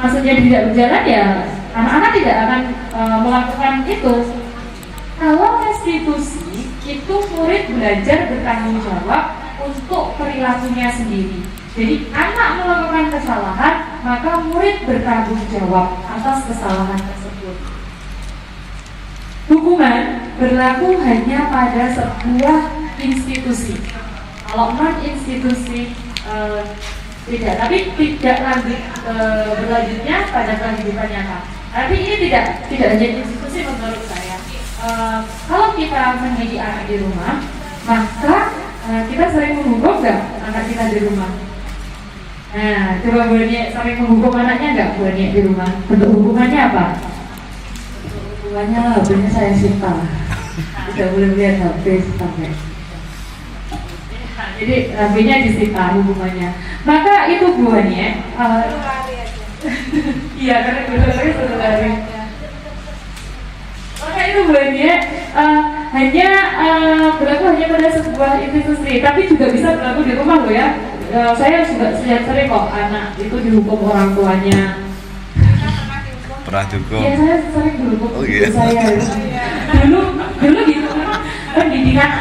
Maksudnya tidak berjalan ya, anak-anak tidak akan melakukan itu. Kalau restitusi, itu murid belajar bertanggung jawab untuk perilakunya sendiri. Jadi anak melakukan kesalahan, maka murid bertanggung jawab atas kesalahan tersebut. Hukuman berlaku hanya pada sebuah institusi. Kalau non institusi tidak, tapi tidak lanjut berlanjutnya pada kehidupan nyata. Tapi ini tidak hanya institusi menurut saya. Kalau kita mendidik anak di rumah, maka kita sering menghukum nggak anak kita di rumah? Nah, coba Bu Nia sering menghukum anaknya nggak Bu Nia di rumah? Bentuk hukumannya apa? Hukumannya HP-nya saya sita. Tidak boleh lihat HP sampai. Jadi HP-nya disita hukumannya. Maka itu Bu Nia. Iya, karena dulu saya sudah lari. Maka itu Bu Nia hanya berlaku hanya pada sebuah institusi, tapi juga bisa berlaku di rumah loh ya. Saya juga sering kok anak itu dihukum orang tuanya. Pernah dihukum? Iya, saya sering dihukum. Oh iya. Saya dulu gitu. Pendidikan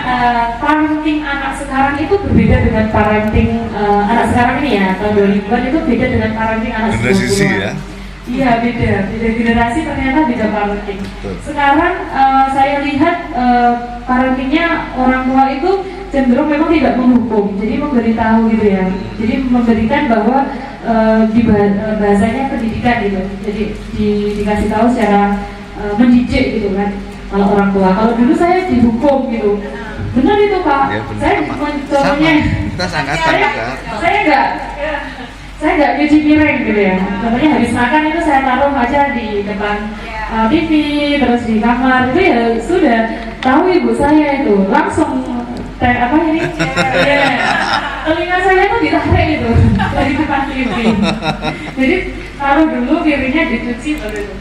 parenting anak sekarang itu berbeda dengan parenting anak sekarang ini ya, tahun 2000-an itu beda dengan parenting anak Generasi ya? Iya, beda generasi, ternyata beda parenting. Sekarang saya lihat parentingnya orang tua itu cenderung memang tidak menghukum, jadi memberitahu gitu ya. Jadi memberikan bahwa di bahasanya pendidikan gitu. Jadi dikasih tahu secara mendidik gitu kan. Kalau orang tua, kalau dulu saya dihukum gitu. Benar itu Pak. Ya, benar. Saya contohnya Kita sangkatan juga. Saya nggak cuci piring gitu ya. Contohnya habis makan itu saya taruh aja di depan TV, terus di kamar itu ya sudah tahu ibu saya itu langsung telinga saya tuh ditarik itu dari depan TV. Jadi taruh dulu piringnya dicuci baru itu.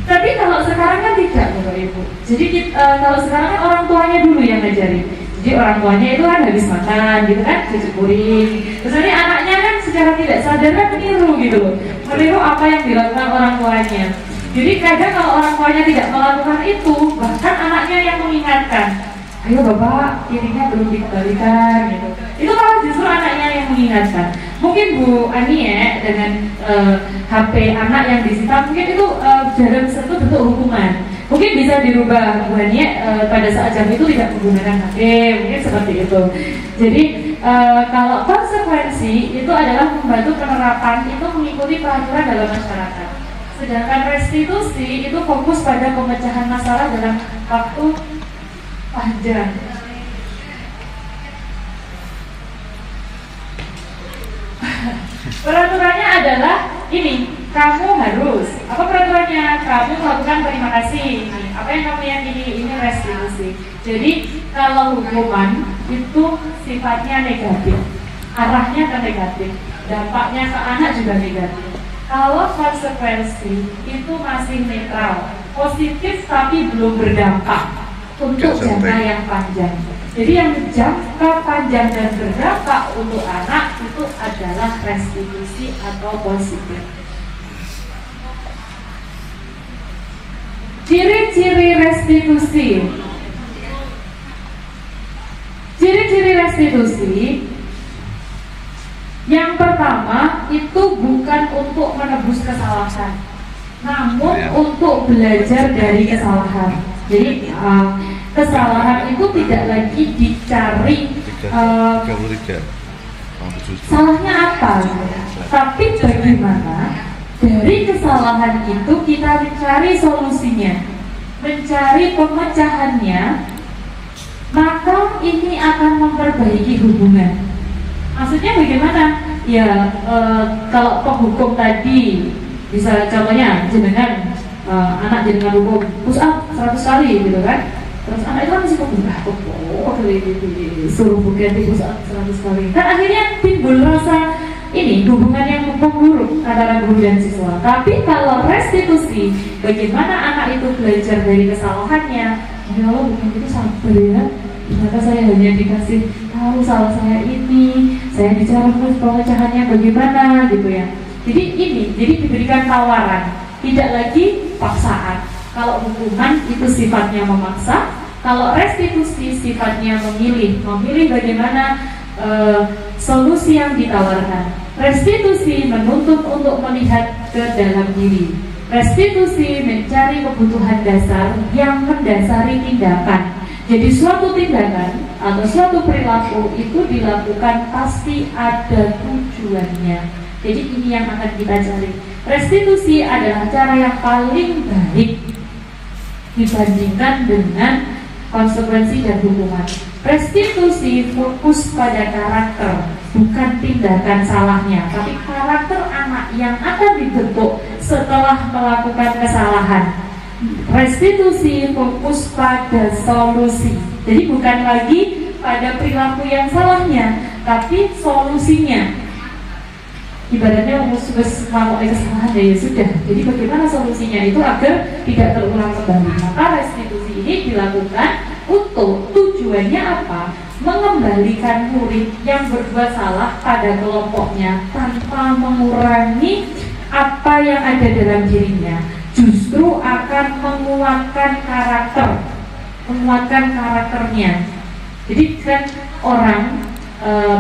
Tapi kalau sekarang kan tidak Bapak Ibu. Jadi kalau sekarang kan orang tuanya dulu yang ngajarin. Jadi orang tuanya itu kan habis makan gitu kan, cuci piring. Terus nanti anaknya kan secara tidak sadar kan meniru gitu loh. Meniru apa yang dilakukan orang tuanya. Jadi kadang kalau orang tuanya tidak melakukan itu, bahkan anaknya yang mengingatkan. ayo bapak piringnya belum dikembalikan gitu. Itu malah justru anaknya yang mengingatkan. Mungkin Bu Ani ya dengan HP anak yang disita mungkin itu dalam satu bentuk hukuman. Mungkin bisa dirubah Bu Ani pada saat jam itu tidak menggunakan HP, mungkin seperti itu. Jadi kalau konsekuensi itu adalah membantu penerapan itu mengikuti peraturan dalam masyarakat. Sedangkan restitusi itu fokus pada pemecahan masalah dalam waktu panjang. Peraturannya adalah ini, kamu harus apa peraturannya? Kamu melakukan terima kasih. Apa yang kamu yakini ini restitusi. Jadi kalau hukuman itu sifatnya negatif, arahnya ke negatif, dampaknya ke anak juga negatif. Kalau konsekuensi itu masih netral, positif tapi belum berdampak untuk jangka yang panjang. Jadi yang jangka panjang dan berdampak untuk anak itu adalah restitusi atau positif. Ciri-ciri restitusi. Ciri-ciri restitusi yang pertama itu bukan untuk menebus kesalahan, namun untuk belajar dari kesalahan. Jadi kesalahan itu tidak lagi dicari salahnya apa, tapi bagaimana dari kesalahan itu kita mencari solusinya, mencari pemecahannya, maka ini akan memperbaiki hubungan. Maksudnya bagaimana? Ya kalau penghukum tadi bisa contohnya jenengan anak jenengan hukum push up 100 kali gitu kan, terus anak itu kan masih suruh ganti push up 100 kali, kan akhirnya timbul rasa ini hubungan yang memburuk antara guru dan siswa. Tapi kalau restitusi, bagaimana anak itu belajar dari kesalahannya, ya Allah bukan itu sabar ya, ternyata saya hanya dikasih tahu salah saya ini, saya bicara pemecahannya bagaimana gitu ya. Jadi diberikan tawaran, tidak lagi paksaan. Kalau hukuman itu sifatnya memaksa, kalau restitusi sifatnya memilih bagaimana solusi yang ditawarkan. Restitusi menuntut untuk melihat ke dalam diri. Restitusi mencari kebutuhan dasar yang mendasari tindakan. Jadi suatu tindakan atau suatu perilaku itu dilakukan pasti ada tujuannya. Jadi ini yang akan kita cari. Restitusi adalah cara yang paling baik dibandingkan dengan konsekuensi dan hukuman. Restitusi fokus pada karakter, bukan tindakan salahnya, tapi karakter anak yang akan dibentuk setelah melakukan kesalahan. Restitusi fokus pada solusi, jadi bukan lagi pada perilaku yang salahnya, tapi solusinya. Ibaratnya sudah melakukan kesalahan ya sudah. Jadi bagaimana solusinya itu agar tidak terulang kembali. Maka restitusi ini dilakukan untuk tujuannya apa? Mengembalikan murid yang berbuat salah pada kelompoknya tanpa mengurangi apa yang ada dalam dirinya. Justru akan menguatkan karakternya. Jadi kan orang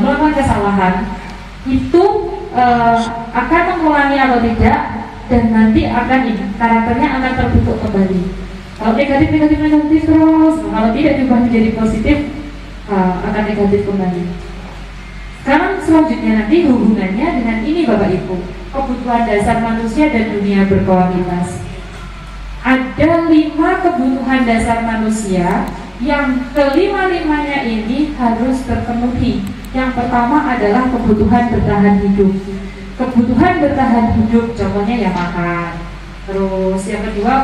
melakukan kesalahan itu akan mengulangi atau tidak, dan nanti akan karakternya akan terbentuk kembali. Kalau negatif terus, kalau tidak diubah menjadi positif, akan negatif kembali. Sekarang selanjutnya nanti hubungannya dengan ini Bapak Ibu, kebutuhan dasar manusia dan dunia berkualitas. Ada 5 kebutuhan dasar manusia yang kelima-limanya ini harus terpenuhi. Yang pertama adalah kebutuhan bertahan hidup. Kebutuhan bertahan hidup contohnya ya makan. Terus yang kedua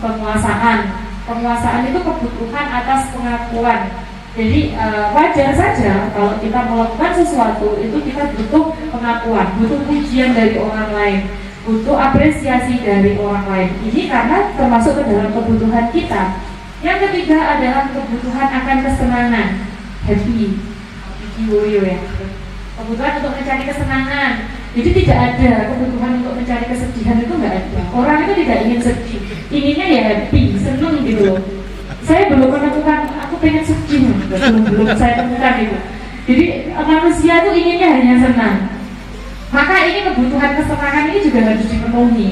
penguasaan. Penguasaan itu kebutuhan atas pengakuan. Jadi wajar saja kalau kita melakukan sesuatu itu kita butuh pengakuan, butuh pujian dari orang lain, butuh apresiasi dari orang lain. Ini karena termasuk ke dalam kebutuhan kita. Yang ketiga adalah kebutuhan akan kesenangan, happy. Ya. Kebutuhan untuk mencari kesenangan. Jadi tidak ada kebutuhan untuk mencari kesedihan, itu nggak ada. Orang itu tidak ingin sedih, inginnya ya happy, seneng gitu loh. Saya belum menemukan aku pengen sedih saya temukan itu. Jadi manusia itu inginnya hanya senang. Maka ini kebutuhan kesenangan ini juga harus dipenuhi.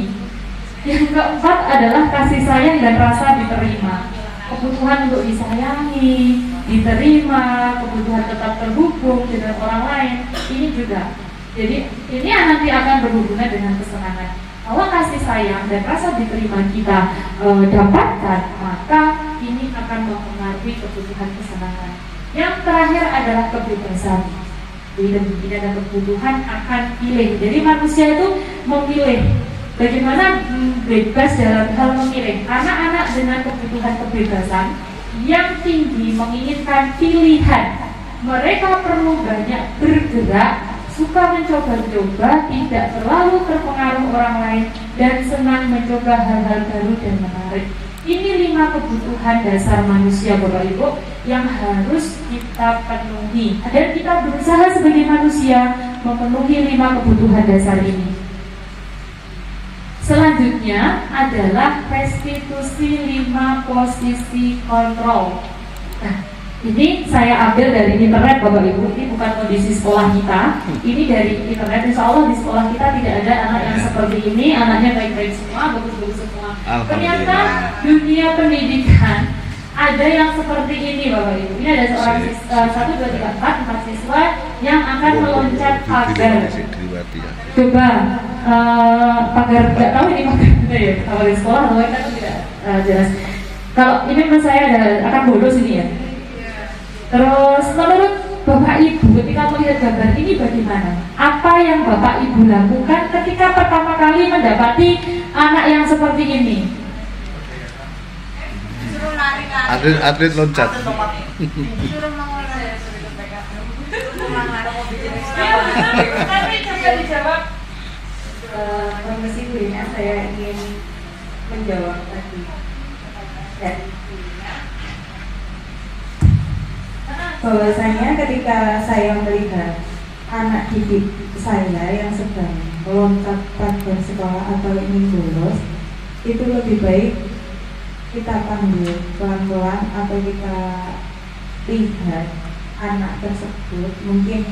Yang keempat adalah kasih sayang dan rasa diterima. Kebutuhan untuk disayangi, diterima, kebutuhan tetap terhubung dengan orang lain, ini juga. Jadi ini nanti akan berhubungan dengan kesenangan. Kalau kasih sayang dan rasa diterima kita dapatkan, maka ini akan mempengaruhi kebutuhan kesenangan. Yang terakhir adalah kebebasan. Jadi ada kebutuhan akan pilih. Jadi manusia itu memilih. Bagaimana bebas dalam hal memilih. Anak-anak dengan kebutuhan kebebasan yang tinggi menginginkan pilihan. Mereka perlu banyak bergerak, suka mencoba-coba, tidak terlalu terpengaruh orang lain, dan senang mencoba hal-hal baru dan menarik. Ini 5 kebutuhan dasar manusia, Bapak Ibu, yang harus kita penuhi. Dan kita berusaha sebagai manusia memenuhi 5 kebutuhan dasar ini. Selanjutnya adalah restitusi 5 posisi kontrol. Nah, ini saya ambil dari internet, Bapak Ibu. Ini bukan kondisi sekolah kita. Ini dari internet. Insya Allah di sekolah kita tidak ada anak yang seperti ini. Anaknya baik-baik semua, bagus-bagus semua. Ternyata dunia pendidikan ada yang seperti ini, Bapak Ibu. Ini ada seorang 1, 2, 3, 4 siswa yang akan meloncat pagar. Coba pagar, nggak tahu ini pagarnya ya. Kalau di sekolah atau kita tidak jelas. Kalau ini menurut saya akan bodoh sini ya. Terus menurut Bapak Ibu ketika melihat gambar ini bagaimana? Apa yang Bapak Ibu lakukan ketika pertama kali mendapati anak yang seperti ini? Atlet loncat. Tapi coba dijawab. Permisi Bu Ina, saya ingin menjawab tadi. Ya. Bahwasanya ketika saya melihat anak didik saya yang sedang meloncat pagar sekolah atau ingin bolos, itu lebih baik kita panggil pelan-pelan atau kita lihat anak tersebut, mungkin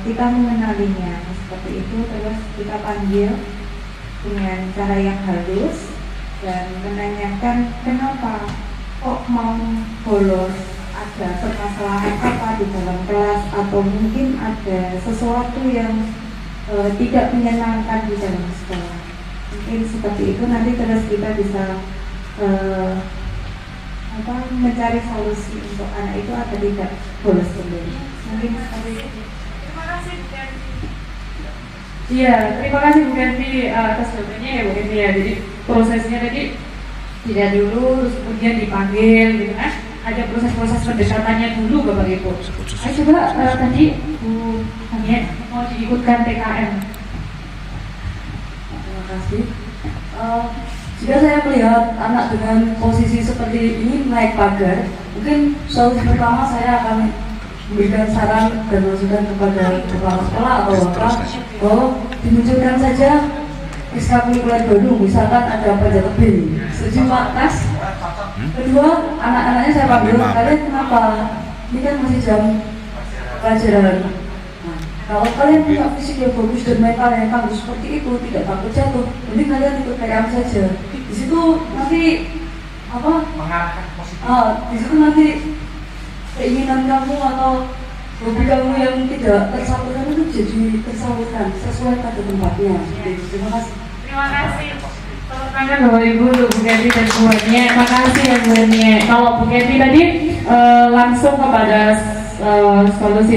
kita mengenalinya seperti itu, terus kita panggil dengan cara yang halus dan menanyakan kenapa kok mau bolos, ada permasalahan apa di dalam kelas, atau mungkin ada sesuatu yang tidak menyenangkan di dalam sekolah. Mungkin seperti itu, nanti terus kita bisa mencari solusi untuk anak itu agar tidak bolos kembali. Mungkin seperti itu. Terima kasih Bu Ganti. Iya, terima kasih Bu Ganti atas jawabannya ya Bu Ganti ya. Jadi prosesnya tadi tidak dulu, terus kemudian dipanggil gitu kan. Ada proses-proses pendekatannya dulu Bapak Ibu. Saya coba tadi Bu Hamiet mau diikutkan TKM. Terima kasih. Jika saya melihat anak dengan posisi seperti ini naik pagar, mungkin solusi pertama saya akan memberikan saran dan masukan kepada kepala sekolah atau bapak bahwa dimunculkan saja ekstrakurikuler baru, misalkan ada panjat tebing. Setuju Pak Tas? Kedua, anak-anaknya saya panggil, kalian kenapa? Ini kan masih jam pelajaran. Nah, kalau kalian punya fisik yang bagus dan mental yang bagus seperti itu, tidak takut jatuh, mending kalian ikut TKM saja. Di situ nanti di situ nanti keinginan kamu atau hobi kamu yang tidak tersalurkan itu jadi tersalurkan sesuai pada tempatnya. Terima kasih. Terima kasih. Tepuk tangan Bapak Ibu untuk Bu Ganti dan Bu Hanie. Makasih ya Bu Hanie. Kalau Bu Ganti tadi langsung kepada solusi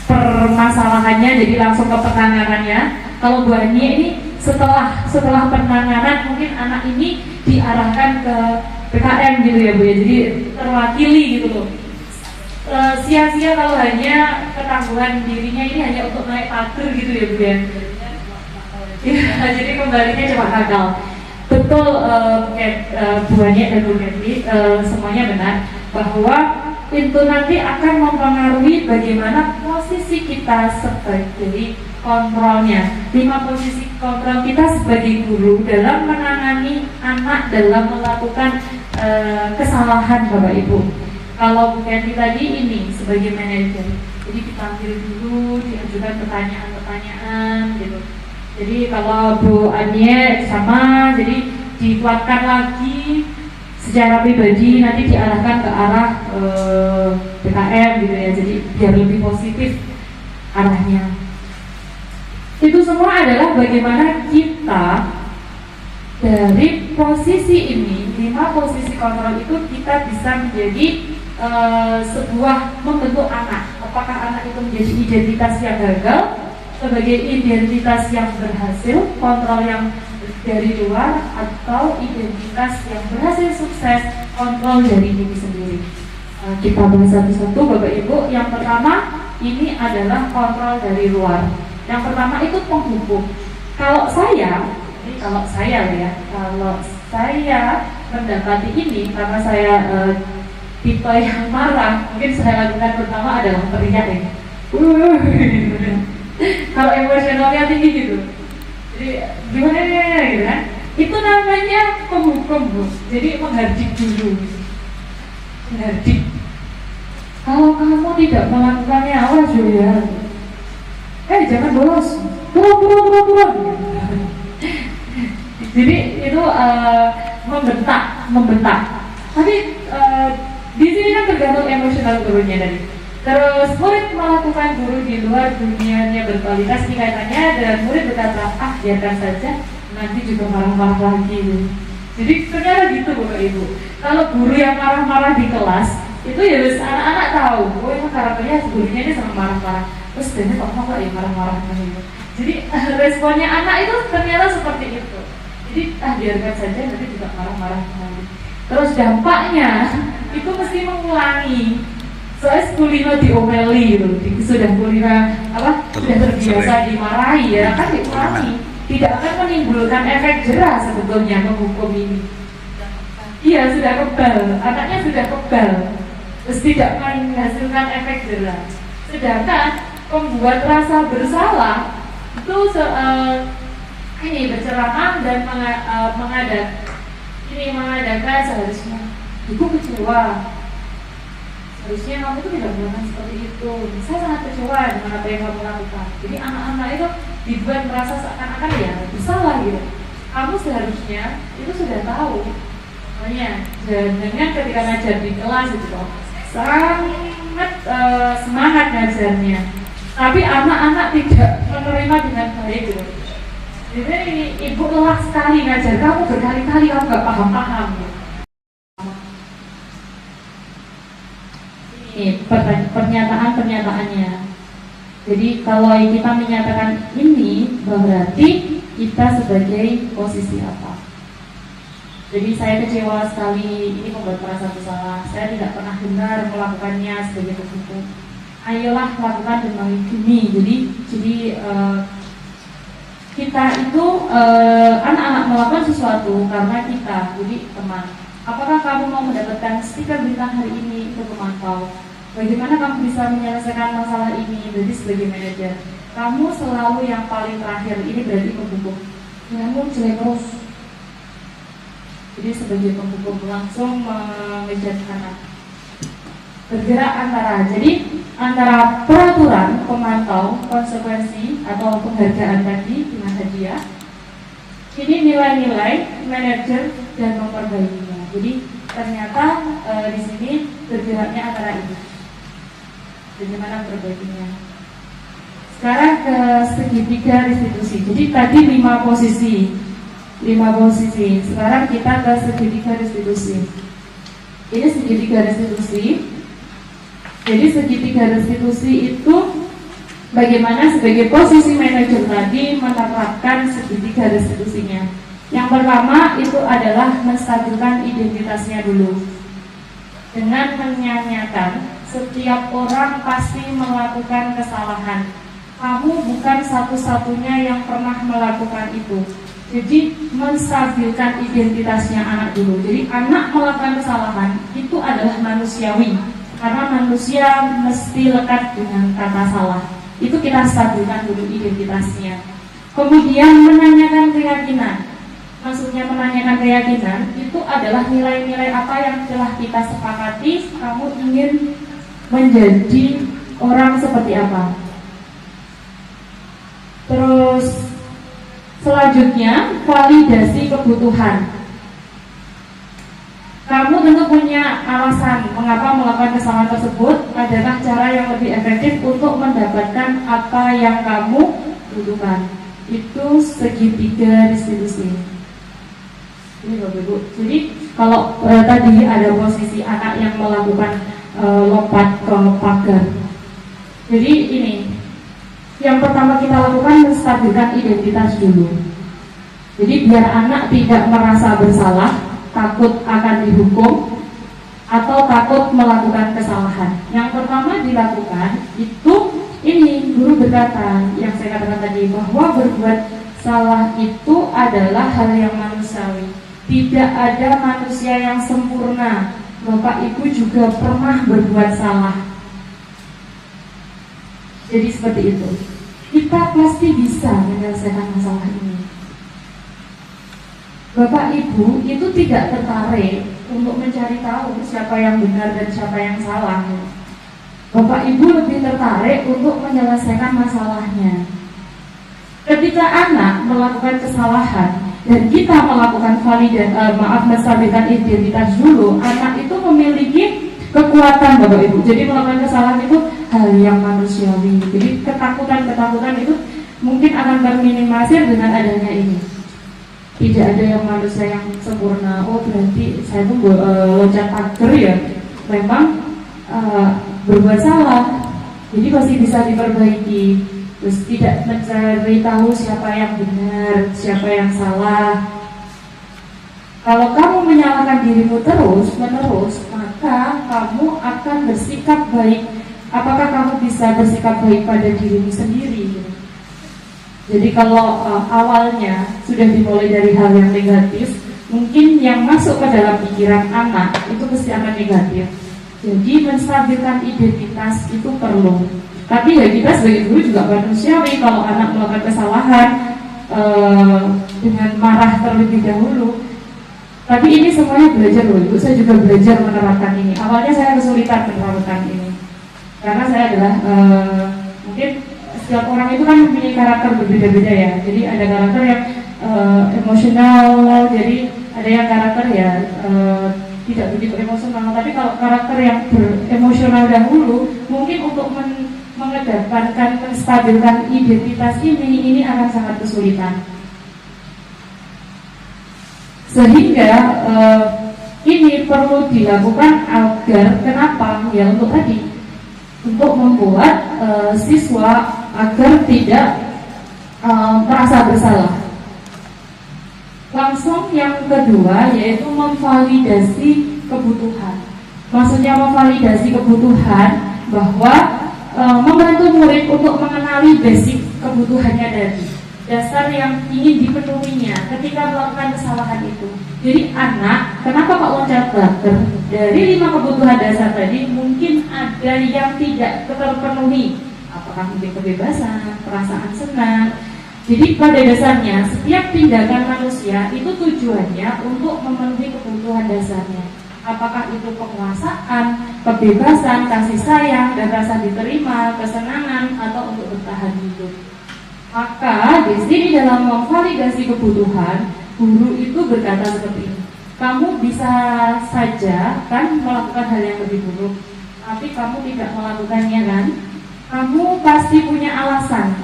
permasalahannya, jadi langsung ke penanganannya. Kalau Bu Hanie ini setelah penanganan mungkin anak ini diarahkan ke PKM gitu ya Bu ya. Jadi terwakili gitu loh. Sia-sia kalau hanya ketangguhan dirinya ini hanya untuk naik pagar gitu ya Bu ya. Ya, jadi kembalinya cuma gagal. Betul Bu Hanie dan Bu Ganti semuanya benar bahwa itu nanti akan mempengaruhi bagaimana posisi kita sebagai kontrolnya. 5 posisi kontrol kita sebagai guru dalam menangani anak dalam melakukan kesalahan Bapak Ibu. Kalau Bu Kenny tadi ini sebagai manajer, jadi dipanggil dulu, diajukan pertanyaan-pertanyaan gitu. Jadi kalau Bu Anye sama, jadi dikuatkan lagi secara pribadi, nanti diarahkan ke arah PKM gitu ya. Jadi biar lebih positif arahnya. Itu semua adalah bagaimana kita dari posisi ini, 5 posisi kontrol itu kita bisa menjadi sebuah membentuk anak. Apakah anak itu menjadi identitas yang gagal sebagai identitas yang berhasil, kontrol yang dari luar, atau identitas yang berhasil sukses, kontrol dari diri sendiri. Kita bahas satu-satu Bapak Ibu. Yang pertama ini adalah kontrol dari luar. Yang pertama itu penghukum. Kalau saya mendapati ini karena saya tipe yang marah, mungkin saya lakukan pertama adalah teriak ya. Kalau emosionalnya tinggi gitu, jadi gimana gitu kan? Itu namanya penghukum, Bu. Jadi menghardik dulu, menghardik. Kalau kamu tidak melakukannya, awas ya. Jangan bolos, turun. Jadi itu membentak. Tapi di sini kan tergantung emosional gurunya tadi. Terus murid melakukan guru di luar dunianya berkualitas tingkatannya, dan murid berkata, biarkan saja, nanti juga marah-marah lagi. Jadi ternyata gitu Bapak Ibu. Kalau guru yang marah-marah di kelas, itu ya anak-anak tahu, emang karakternya gurunya ini sama marah-marah. Terus sebenarnya kok ya marah-marah gitu. Jadi responnya anak itu ternyata seperti itu. Jadi biarkan saja, nanti juga marah-marah lagi. Terus dampaknya itu mesti mengulangi. Soalnya kulino diomeli gitu, sudah terbiasa dimarahi ya kan diulangi, tidak akan menimbulkan efek jerah sebetulnya menghukum ini. Iya sudah kebal, anaknya sudah kebal, terus tidak menghasilkan efek jerah. Sedangkan membuat rasa bersalah itu berceramah dan mengadakan seharusnya ibu kecewa. Harusnya kamu tuh tidak melakukan seperti itu. Saya sangat kecewa dengan apa yang kamu lakukan. Jadi anak-anak itu dibuat merasa seakan-akan ya bersalah gitu. Kamu seharusnya itu sudah tahu. Makanya dengan ketika ngajar di kelas itu sangat semangat ngajarnya. Tapi anak-anak tidak menerima dengan baik gitu. Jadi ini ibu lelah sekali ngajar. Kamu berkali-kali kamu nggak paham-paham. Gitu. Pernyataan-pernyataannya. Jadi kalau kita menyatakan ini, berarti kita sebagai posisi apa? Jadi saya kecewa sekali, ini membuat merasa bersalah. Saya tidak pernah benar melakukannya sebagai penghukum. Ayolah lakukan demi. Jadi kita itu anak-anak melakukan sesuatu karena kita, jadi teman. Apakah kamu mau mendapatkan stiker bintang hari ini untuk memantau? Bagaimana kamu bisa menyelesaikan masalah ini? Jadi sebagai manajer, kamu selalu yang paling terakhir. Ini berarti penghukum. Kamu jelek terus. Jadi sebagai penghukum langsung mengejar anak. Bergerak antara peraturan, pemantau, konsekuensi atau penghargaan tadi dengan hadiah. Ini nilai-nilai manajer dan memperbaikinya. Jadi ternyata di sini bergeraknya antara ini. Bagaimana perbaikinya? Sekarang ke segitiga restitusi. Jadi tadi 5 posisi. Sekarang kita ke segitiga restitusi. Ini segitiga restitusi. Jadi segitiga restitusi itu bagaimana sebagai posisi manajer tadi menerapkan segitiga restitusinya. Yang pertama itu adalah menstabilkan identitasnya dulu dengan menyanyikan setiap orang pasti melakukan kesalahan. Kamu bukan satu-satunya yang pernah melakukan itu. Jadi menstabilkan identitasnya anak dulu. Jadi anak melakukan kesalahan itu adalah manusiawi, karena manusia mesti lekat dengan kata salah. Itu kita stabilkan dulu identitasnya. Kemudian menanyakan keyakinan. maksudnya menanyakan keyakinan, itu adalah nilai-nilai apa yang telah kita sepakati, kamu ingin menjadi orang seperti apa. Terus selanjutnya, validasi kebutuhan. Kamu tentu punya alasan mengapa melakukan kesalahan tersebut. Adakah cara yang lebih efektif untuk mendapatkan apa yang kamu butuhkan? Itu segitiga distribusi. Ini Bapak Ibu. Jadi kalau tadi ada posisi anak yang melakukan lompat ke pagar. Jadi ini yang pertama kita lakukan, menstabilkan identitas dulu. Jadi biar anak tidak merasa bersalah, takut akan dihukum, atau takut melakukan kesalahan. Yang pertama dilakukan itu ini, guru berkata yang saya katakan tadi, bahwa berbuat salah itu adalah hal yang manusiawi. Tidak ada manusia yang sempurna. Bapak Ibu juga pernah berbuat salah. Jadi seperti itu. Kita pasti bisa menyelesaikan masalah ini. Bapak Ibu itu tidak tertarik untuk mencari tahu siapa yang benar dan siapa yang salah. Bapak Ibu lebih tertarik untuk menyelesaikan masalahnya. Ketika anak melakukan kesalahan dan kita melakukan menstabilkan identitas dulu, anak itu memiliki kekuatan Bapak Ibu. Jadi melakukan kesalahan itu hal yang manusiawi. Jadi ketakutan itu mungkin akan terminimalisir dengan adanya ini. Tidak ada yang manusia yang sempurna. Oh berarti saya tuh loncat pagar ya, memang berbuat salah. Jadi masih bisa diperbaiki. Terus tidak mencari tahu siapa yang benar, siapa yang salah. Kalau kamu menyalahkan dirimu terus-menerus, maka kamu akan bersikap baik. Apakah kamu bisa bersikap baik pada dirimu sendiri? Jadi kalau awalnya sudah dimulai dari hal yang negatif, mungkin yang masuk ke dalam pikiran anak itu pasti akan negatif. Jadi menstabilkan identitas itu perlu. Tapi ya kita sebagai guru juga manusiawi, kalau anak melakukan kesalahan dengan marah terlebih dahulu. Tapi ini semuanya belajar loh Ibu, saya juga belajar menerapkan ini. Awalnya saya kesulitan menerapkan ini, karena saya adalah mungkin setiap orang itu kan mempunyai karakter berbeda-beda ya. Jadi ada karakter yang emosional, jadi ada yang karakter ya tidak begitu emosional. Tapi kalau karakter yang beremosional dahulu, mungkin untuk mengedepankan, menstabilkan identitas ini akan sangat kesulitan. Sehingga ini perlu dilakukan agar kenapa? Ya untuk tadi, untuk membuat siswa agar tidak merasa bersalah. Langsung yang kedua yaitu memvalidasi kebutuhan. Maksudnya memvalidasi kebutuhan bahwa membantu murid untuk mengenali basic kebutuhannya tadi, dasar yang ingin dipenuhinya ketika melakukan kesalahan itu. Jadi anak, kenapa kok loncat pagar? Dari 5 kebutuhan dasar tadi mungkin ada yang tidak terpenuhi. Apakah mungkin kebebasan, perasaan senang. Jadi pada dasarnya setiap tindakan manusia itu tujuannya untuk memenuhi kebutuhan dasarnya. Apakah itu penguasaan, kebebasan, kasih sayang, dan rasa diterima, kesenangan, atau untuk bertahan hidup. Maka di sini dalam memvalidasi kebutuhan, guru itu berkata seperti ini. Kamu bisa saja kan melakukan hal yang lebih buruk, tapi kamu tidak melakukannya kan? Kamu pasti punya alasan.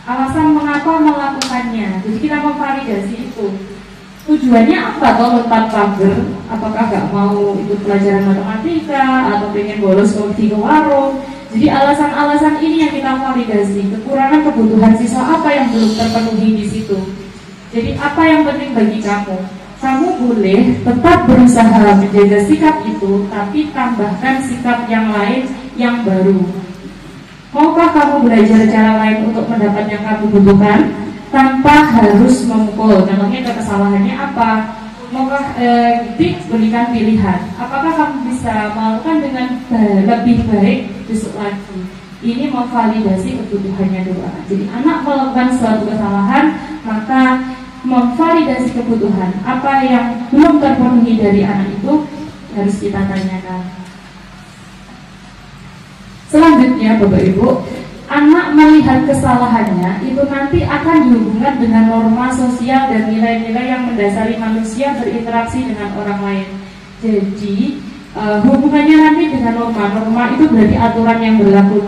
Alasan mengapa melakukannya. Jadi kita memvalidasi itu. Tujuannya apa? Kalau lompat pagar, apakah gak mau ikut pelajaran matematika atau pengen bolos pergi ke warung? Jadi alasan-alasan ini yang kita validasi. Kekurangan kebutuhan siswa apa yang belum terpenuhi di situ. Jadi apa yang penting bagi kamu? Kamu boleh tetap berusaha menjaga sikap itu, tapi tambahkan sikap yang lain yang baru. Maukah kamu belajar cara lain untuk mendapat yang kamu butuhkan tanpa harus memukul? Contohnya kesalahannya apa? Maukah diberikan pilihan? Apakah kamu bisa melakukan dengan lebih baik besok lagi? Ini memvalidasi kebutuhannya doa. Jadi anak melakukan suatu kesalahan, maka memvalidasi kebutuhan. Apa yang belum terpenuhi dari anak itu harus kita tanyakan. Selanjutnya Bapak Ibu, anak melihat kesalahannya itu nanti akan dihubungkan dengan norma sosial dan nilai-nilai yang mendasari manusia berinteraksi dengan orang lain. Jadi hubungannya nanti dengan norma itu berarti aturan yang berlaku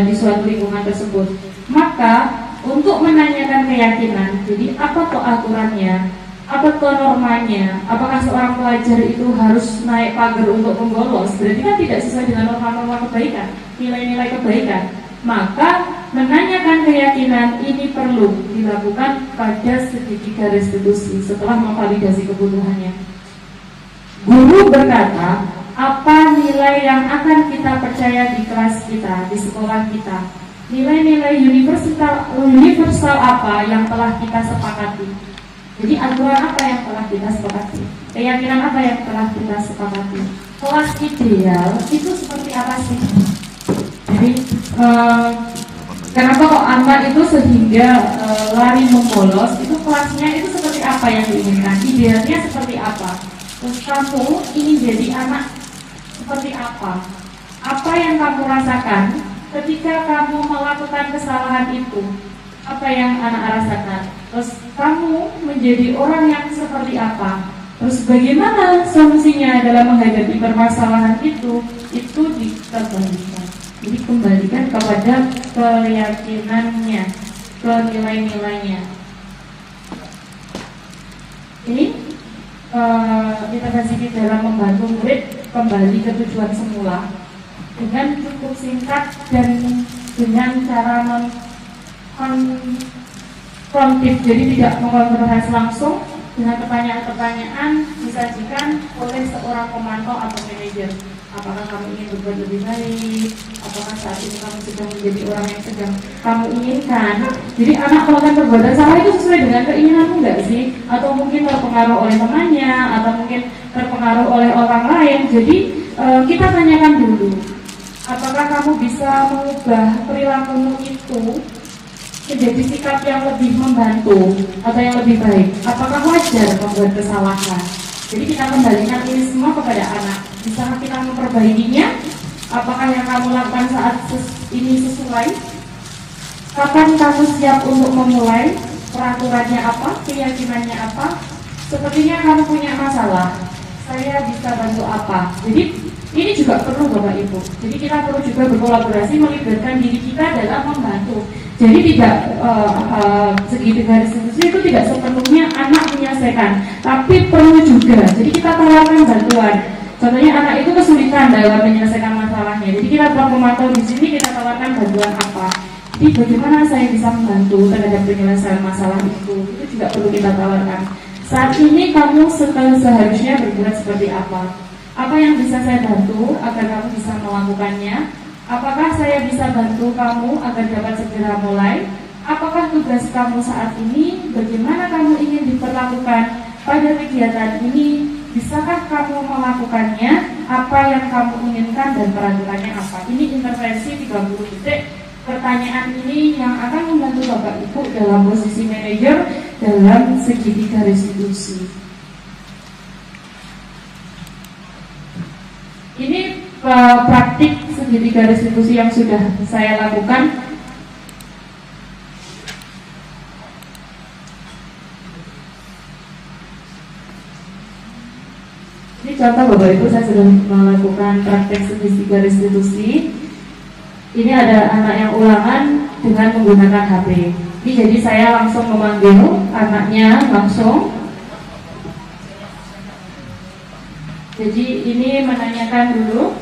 di suatu lingkungan tersebut. Maka untuk menanyakan keyakinan, jadi apa tuh aturannya, apa tuh normanya, apakah seorang pelajar itu harus naik pagar untuk membolos, berarti kan tidak sesuai dengan norma-norma kebaikan, nilai-nilai kebaikan. Maka menanyakan keyakinan ini perlu dilakukan pada segitiga restitusi setelah memvalidasi kebutuhannya. Guru berkata, apa nilai yang akan kita percaya di kelas kita, di sekolah kita? Nilai-nilai universal apa yang telah kita sepakati? Jadi aturan apa yang telah kita sepakati? Keyakinan apa yang telah kita sepakati? Kelas ideal itu seperti apa sih? Jadi kenapa kok anak itu sehingga lari membolos? Itu kelasnya itu seperti apa yang diinginkan? Idealnya seperti apa? Terus kamu ingin jadi anak seperti apa? Apa yang kamu rasakan ketika kamu melakukan kesalahan itu? Apa yang anak rasakan? Terus kamu menjadi orang yang seperti apa? Terus bagaimana solusinya dalam menghadapi permasalahan itu dikembalikan. Jadi kembalikan kepada keyakinannya, ke nilai-nilainya. Ini intervensi dalam membantu murid kembali ke tujuan semula dengan cukup singkat dan dengan cara konfrontif, jadi tidak mengonfrontasi langsung dengan pertanyaan-pertanyaan disajikan oleh seorang pemantau atau manajer. Apakah kamu ingin berbuat lebih baik? Apakah saat ini kamu sedang menjadi orang yang sedang kamu inginkan? Jadi anak melakukan perbuatan salah itu sesuai dengan keinginanmu nggak sih? Atau mungkin terpengaruh oleh temannya, atau mungkin terpengaruh oleh orang lain. Jadi kita tanyakan dulu, apakah kamu bisa mengubah perilakumu itu menjadi sikap yang lebih membantu atau yang lebih baik? Apakah wajar membuat kesalahan? Jadi kita kembalikan ini semua kepada anak. Bisakah kita memperbaikinya? Apakah yang kamu lakukan saat ini sesuai? Kapan kamu siap untuk memulai? Peraturannya apa? Keyakinannya apa? Sepertinya kamu punya masalah. Saya bisa bantu apa? Jadi ini juga perlu Bapak Ibu. Jadi kita perlu juga berkolaborasi, melibatkan diri kita dalam membantu. Jadi tidak segitiga restitusi itu tidak sepenuhnya anak menyelesaikan, tapi perlu juga. Jadi kita tawarkan bantuan. Contohnya anak itu kesulitan dalam menyelesaikan masalahnya. Jadi kita telah memantau di sini, kita tawarkan bantuan apa. Jadi bagaimana saya bisa membantu terhadap penyelesaian masalah itu juga perlu kita tawarkan. Saat ini kamu seharusnya berbuat seperti apa? Apa yang bisa saya bantu agar kamu bisa melakukannya? Apakah saya bisa bantu kamu agar dapat segera mulai? Apakah tugas kamu saat ini? Bagaimana kamu ingin diperlakukan pada kegiatan ini? Bisakah kamu melakukannya? Apa yang kamu inginkan dan peraturannya apa? Ini intervensi 30 detik. Pertanyaan ini yang akan membantu Bapak Ibu dalam posisi manajer dalam segitiga restitusi. Ini praktik segitiga restitusi yang sudah saya lakukan. Ini contoh Bapak Ibu, saya sudah melakukan praktek segitiga restitusi. Ini ada anak yang ulangan dengan menggunakan HP. Ini jadi saya langsung memanggil anaknya langsung. Jadi ini menanyakan dulu,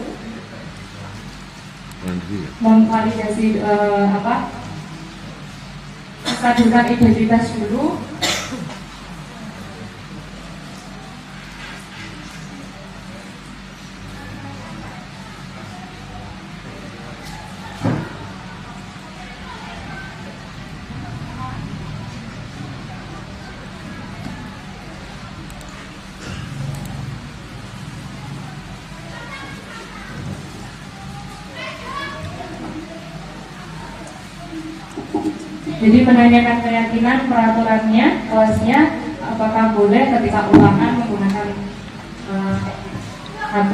memvalidasi menstabilkan identitas dulu. Jadi menanyakan keyakinan peraturannya, kelasnya, apakah boleh ketika ulangan menggunakan HP.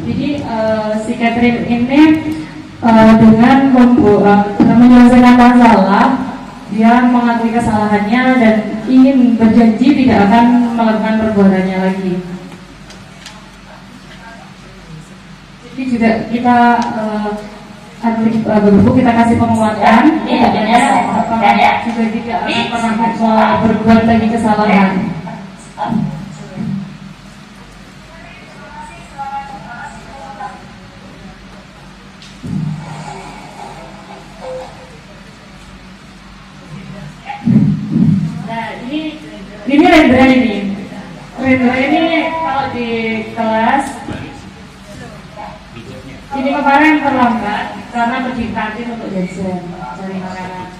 Jadi si Catherine ini dengan menyelesaikan masalah, dia mengakui kesalahannya dan ingin berjanji tidak akan melakukan perbuatannya lagi. Jadi juga kita berbuku kita kasih penguatan, juga tidak akan pernah berbuat lagi kesalahan. Ini Rendra ini. Rendra ini kalau di kelas ini kemarin terlambat karena pergi kantin untuk jajan cari makanan.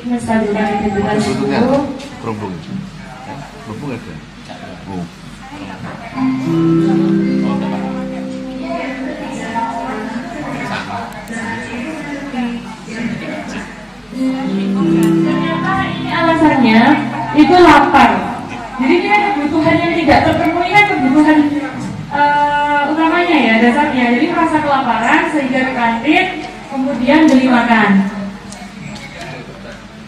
Ini menstabilkan identitas guru. Kerubung. Kerubung ada. Oh. Ternyata ini alasannya itu lapar. Jadi ini kan kebutuhan yang tidak terpenuhi, kan kebutuhan utamanya ya, dasarnya. Jadi merasa kelaparan sehingga ke kantin kemudian beli makan.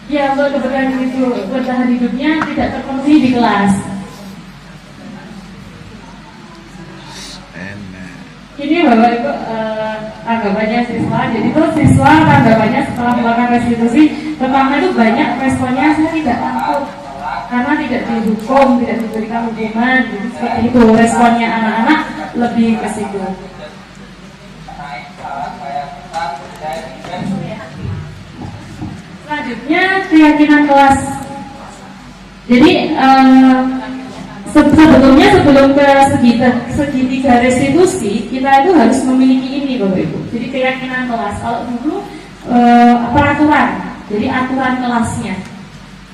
Ya, untuk kebutuhan itu bertahan hidupnya tidak terpenuhi di kelas. Ini Bapak Ibu tanggapannya siswa. Jadi terus siswa tanggapannya setelah melakukan restitusi pertama itu banyak responnya, saya tidak takut karena tidak dihukum, tidak diberikan hukuman. Jadi seperti itu responnya anak-anak lebih ke situ. Selanjutnya keyakinan kelas. Jadi sebetulnya sebelum ke segitiga restitusi kita itu harus memiliki ini Bapak Ibu. Jadi keyakinan kelas. Kalau dulu peraturan, jadi aturan kelasnya.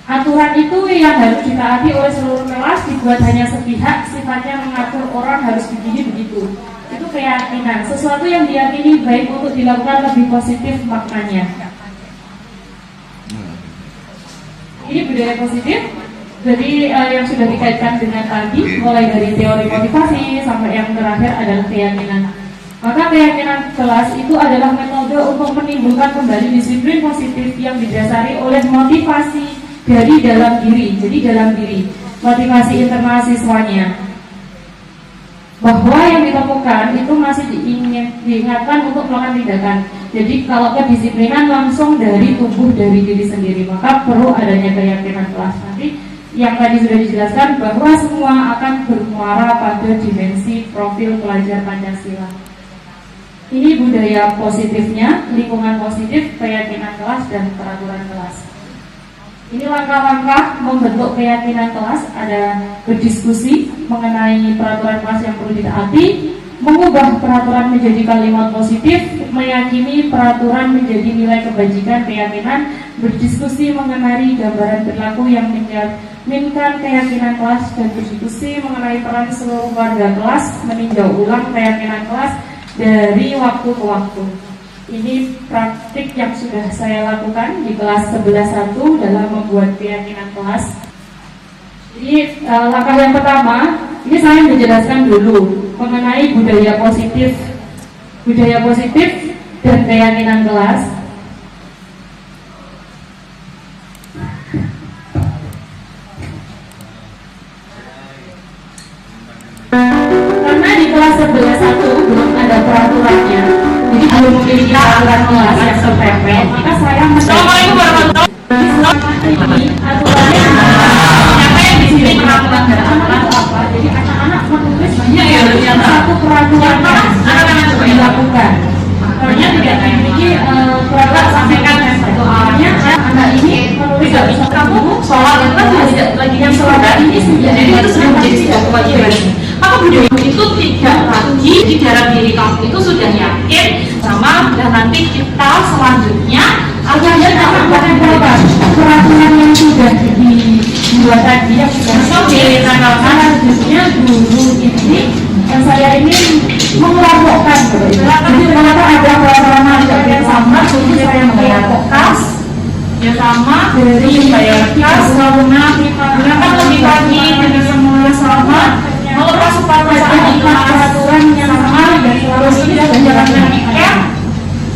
Aturan itu yang harus ditaati oleh seluruh kelas, dibuat hanya sepihak, sifatnya mengatur orang harus begini begitu. Itu keyakinan, sesuatu yang diyakini baik untuk dilakukan lebih positif maknanya. Ini budaya positif. Jadi yang sudah dikaitkan dengan tadi, mulai dari teori motivasi sampai yang terakhir adalah keyakinan. Maka keyakinan kelas itu adalah metode untuk menimbulkan kembali disiplin positif yang didasari oleh motivasi dari dalam diri. Jadi dalam diri, motivasi internal siswanya. Bahwa yang ditemukan itu masih diingatkan untuk melakukan tindakan. Jadi kalau kedisiplinan langsung dari tubuh, dari diri sendiri, maka perlu adanya keyakinan kelas. Nanti yang tadi sudah dijelaskan bahwa semua akan bermuara pada dimensi profil pelajar Pancasila. Ini budaya positifnya, lingkungan positif, keyakinan kelas, dan peraturan kelas. Ini langkah-langkah membentuk keyakinan kelas, ada berdiskusi mengenai peraturan kelas yang perlu ditaati, mengubah peraturan menjadi kalimat positif, meyakini peraturan menjadi nilai kebajikan, keyakinan, berdiskusi mengenai gambaran perilaku yang mencerminkan keyakinan kelas, dan berdiskusi mengenai peran seluruh warga kelas, meninjau ulang keyakinan kelas dari waktu ke waktu. Ini praktik yang sudah saya lakukan di kelas 11.1 dalam membuat keyakinan kelas. Jadi langkah yang pertama, ini saya menjelaskan dulu mengenai budaya positif dan keyakinan kelas. Karena di kelas 11.1 belum ada peraturannya, jadi belum memiliki aturan kelas yang tertempel, maka saya Assalamualaikum ini aturannya siapa yang di sini peraturan apa? Jadi anak-anak menulis banyak satu peraturan yang dilakukan. Karena tidak memiliki peraturan sampaikan soalnya anak ini menulis kamu soal itu kan tidak lagi yang selama ini jadi itu sudah menjadi sebuah kewajiban. Maka budaya itu tidak lagi di dalam diri kamu itu sudah yakin sama dan nanti kita selanjutnya akan melakukan peraturan yang sudah dibuat tadi yang sudah ditanggalkan. Selanjutnya guru ini saya ini mengelompokkan. Jadi ternyata ada peraturan yang sama, jadi saya mengelompokkan ya sama dari kas karena gunakan lebih pagi dengan semua sama melepas peraturan yang sama dan terus menjalankan tiket.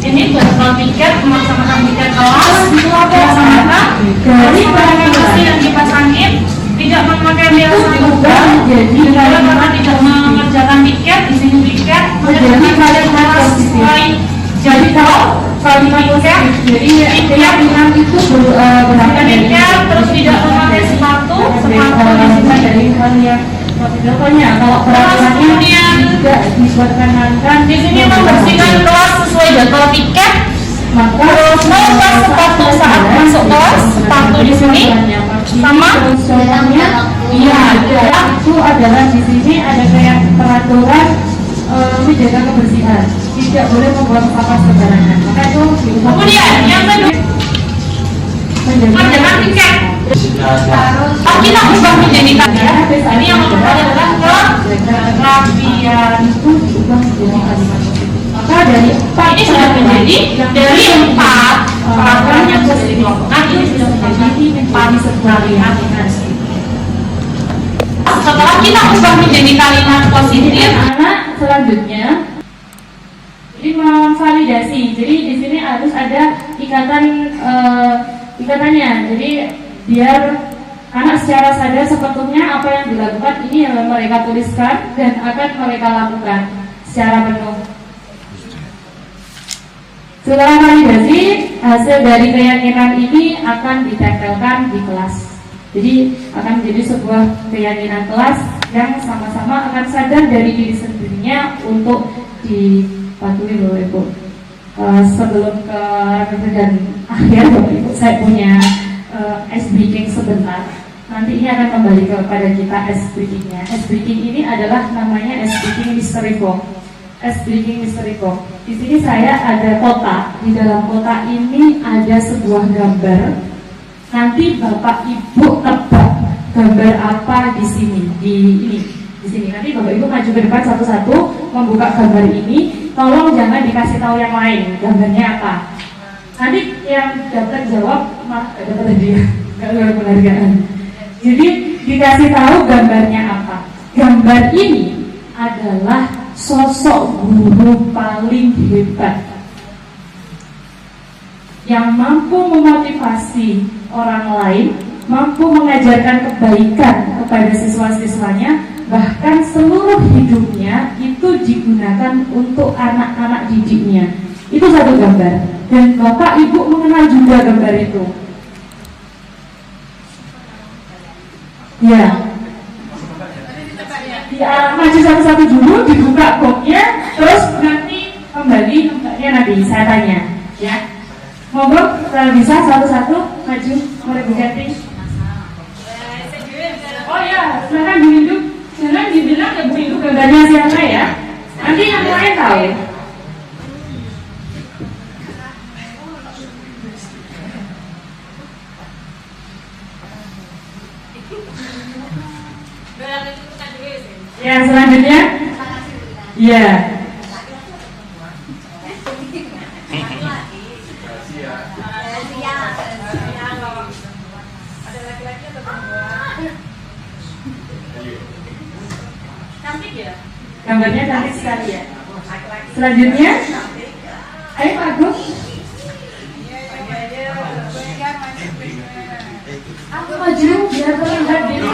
Ini berbekal tiket melaksanakan tiket kelas dilaksanakan dari barang yang dipasangin tidak memakai bel juga jadi karena tidak mengerjakan tiket di sini tiket menjadi kalimat sesuai jadi kalau kalimat tiket jadi keyakinan itu berarti tiket terus tidak memakai sepatu disebutkan dari hal yang contohnya kalau peraturannya tidak diperkenankan di sini membersihkan kelas sesuai jadwal tiket maka melepas sepatu saat masuk kelas sepatu di sini sama iya itu adalah di sini ada kayak peraturan menjaga kebersihan tidak boleh membuang sampah sembarangan maka itu kemudian yang kedua menjaga tiket kita ubah menjadi kalian ini yang nomor adalah kerapian itu diubah menjadi kalimat maka dari 4 ini sudah menjadi dari 4 peraturan yang sudah dikelompokkan ini sudah menjadi 4 sebuah kalimat. Setelah kita ubah menjadi kalimat positif anak selanjutnya ini memvalidasi jadi di sini harus ada ikatannya jadi biar anak secara sadar sebetulnya apa yang dilakukan ini yang mereka tuliskan dan akan mereka lakukan secara penuh. Setelah validasi, hasil dari keyakinan ini akan ditempelkan di kelas. Jadi akan menjadi sebuah keyakinan kelas yang sama-sama akan sadar dari diri sendirinya untuk dipatuhi Bapak Ibu. Sebelum ke dan akhir Bapak Ibu, saya punya ice breaking sebentar. Nanti ini akan kembali kepada kita ice breakingnya. Ice breaking ini adalah namanya ice breaking mystery box. Ice breaking mystery box. Di sini saya ada kotak. Di dalam kotak ini ada sebuah gambar. Nanti Bapak Ibu tebak gambar apa di sini. Di sini. Nanti Bapak Ibu maju ke depan satu-satu membuka gambar ini. Tolong jangan dikasih tahu yang lain. Gambarnya apa? Nanti yang dapat jawab dapat hadiah, nggak ada penghargaan. Jadi dikasih tahu gambarnya apa. Gambar ini adalah sosok guru paling hebat yang mampu memotivasi orang lain, mampu mengajarkan kebaikan kepada siswa-siswanya, bahkan seluruh hidupnya itu digunakan untuk anak-anak didiknya. Itu satu gambar. Dan Bapak Ibu mengenal juga gambar itu. Ya. Maju satu-satu dulu, dibuka boxnya, terus nanti kembali tempatnya nanti saya tanya. Ya. Monggo kalau bisa satu-satu maju mulai berganti. Oh ya, silakan Bu Hindu. Jangan dibilang ya Bu Hindu gambarnya siapa ya. Nanti yang lain tahu. Ya, selanjutnya. Iya. Gambarnya cantik sekali ya. Selanjutnya, ayo Pak Agus. Aku maju biar terlihat dulu.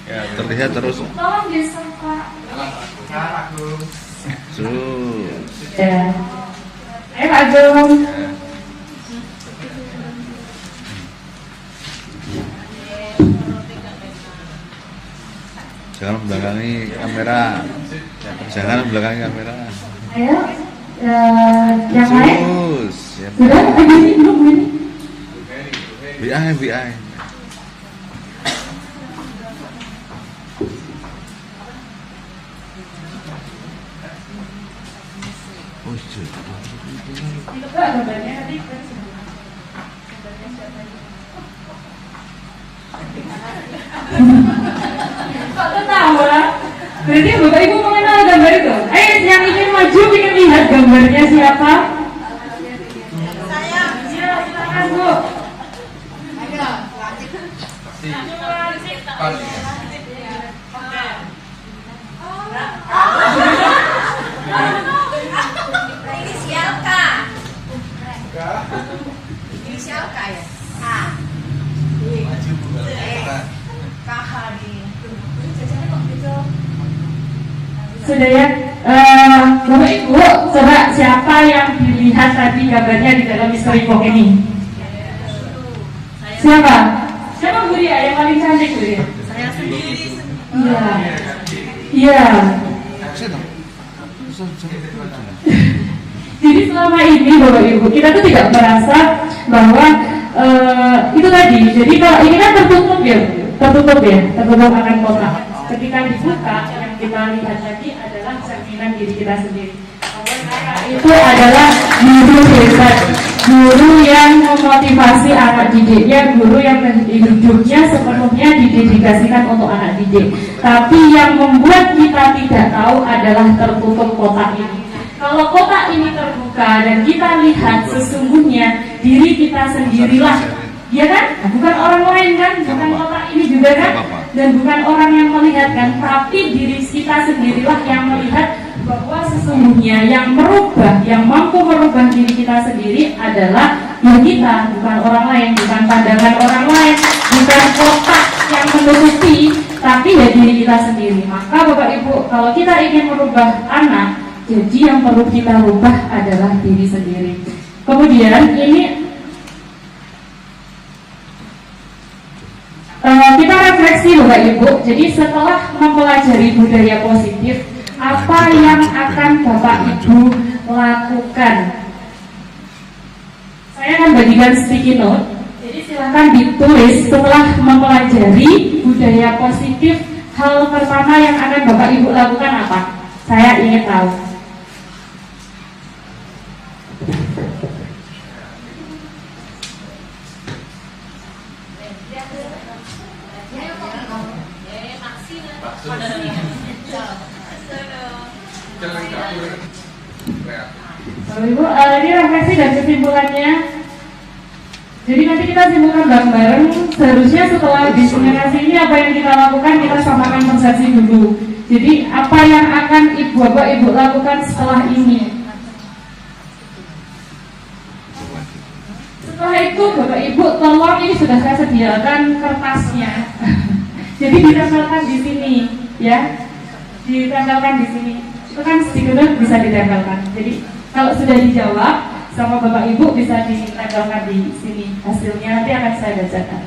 Ya, terlihat terus. Tolong disempat. Ya. Ayo Pak Agung. Jangan membelakangi kamera. Jangan membelakangi kamera. Ayo, yang lain. Terus. Ya. Sudah, ini belum ini. BI. Oh, Ditebak gambarnya nanti kita semua. Gambarnya siapa ini? Kok ketawa? Berarti Bapak Ibu mengenal gambar itu? Yang ingin maju ingin lihat gambarnya siapa? Saya. Silakan Bu. Inisial K. Inisial K ya? A. KH di. Jajannya kok gitu? Sudah ya, Bapak Ibu, coba siapa yang dilihat tadi gambarnya di dalam mystery box ini? Siapa? Siapa Bu Ria yang paling cantik Bu Ria? Saya sendiri. Iya. Iya. Jadi selama ini Bapak Ibu kita tuh tidak merasa bahwa itu tadi. Jadi kalau ini kan tertutup akan kotak. Ketika dibuka yang kita lihat tadi adalah cerminan diri kita sendiri. Itu adalah guru hebat, guru yang memotivasi anak didiknya, guru yang hidupnya sepenuhnya didedikasikan untuk anak didik. Tapi yang membuat kita tidak tahu adalah tertutup kotak ini. Kalau kotak ini terbuka dan kita lihat sesungguhnya diri kita sendirilah, ya kan? Bukan orang lain kan? Bukan kotak ini juga kan? Dan bukan orang yang melihat kan? Tapi diri kita sendirilah yang melihat bahwa sesungguhnya yang merubah, yang mampu merubah diri kita sendiri adalah ya kita, bukan orang lain, bukan pandangan orang lain, bukan kotak yang menutupi, tapi ya diri kita sendiri. Maka Bapak Ibu, kalau kita ingin merubah anak, jadi yang perlu kita rubah adalah diri sendiri. Kemudian ini kita refleksi Bapak Ibu. Jadi setelah mempelajari budaya positif, apa yang akan Bapak Ibu lakukan? Saya akan bagikan sticky note. Jadi silakan ditulis setelah mempelajari budaya positif, hal pertama yang akan Bapak Ibu lakukan apa? Saya ingin tahu. Bapak Ibu, ini refleksi dan kesimpulannya. Jadi nanti kita simpulkan bareng-bareng. Seharusnya setelah diseminasi ini apa yang kita lakukan, kita samakan persepsi dulu. Jadi apa yang akan Bapak Ibu lakukan setelah ini? Setelah itu Bapak Ibu tolong, ini sudah saya sediakan kertasnya. Jadi ditempelkan di sini, ya. Ditempelkan di sini. Itu kan stiker bisa ditempelkan. Jadi kalau sudah dijawab sama Bapak Ibu bisa ditempelkan di sini. Hasilnya nanti akan saya bacakan.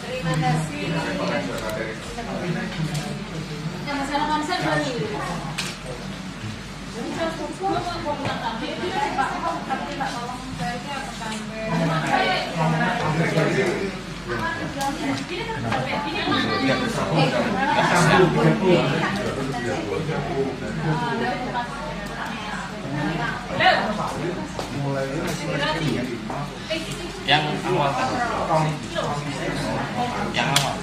Terima kasih. Yang masalah konser berarti. Yang awal. Yang awal.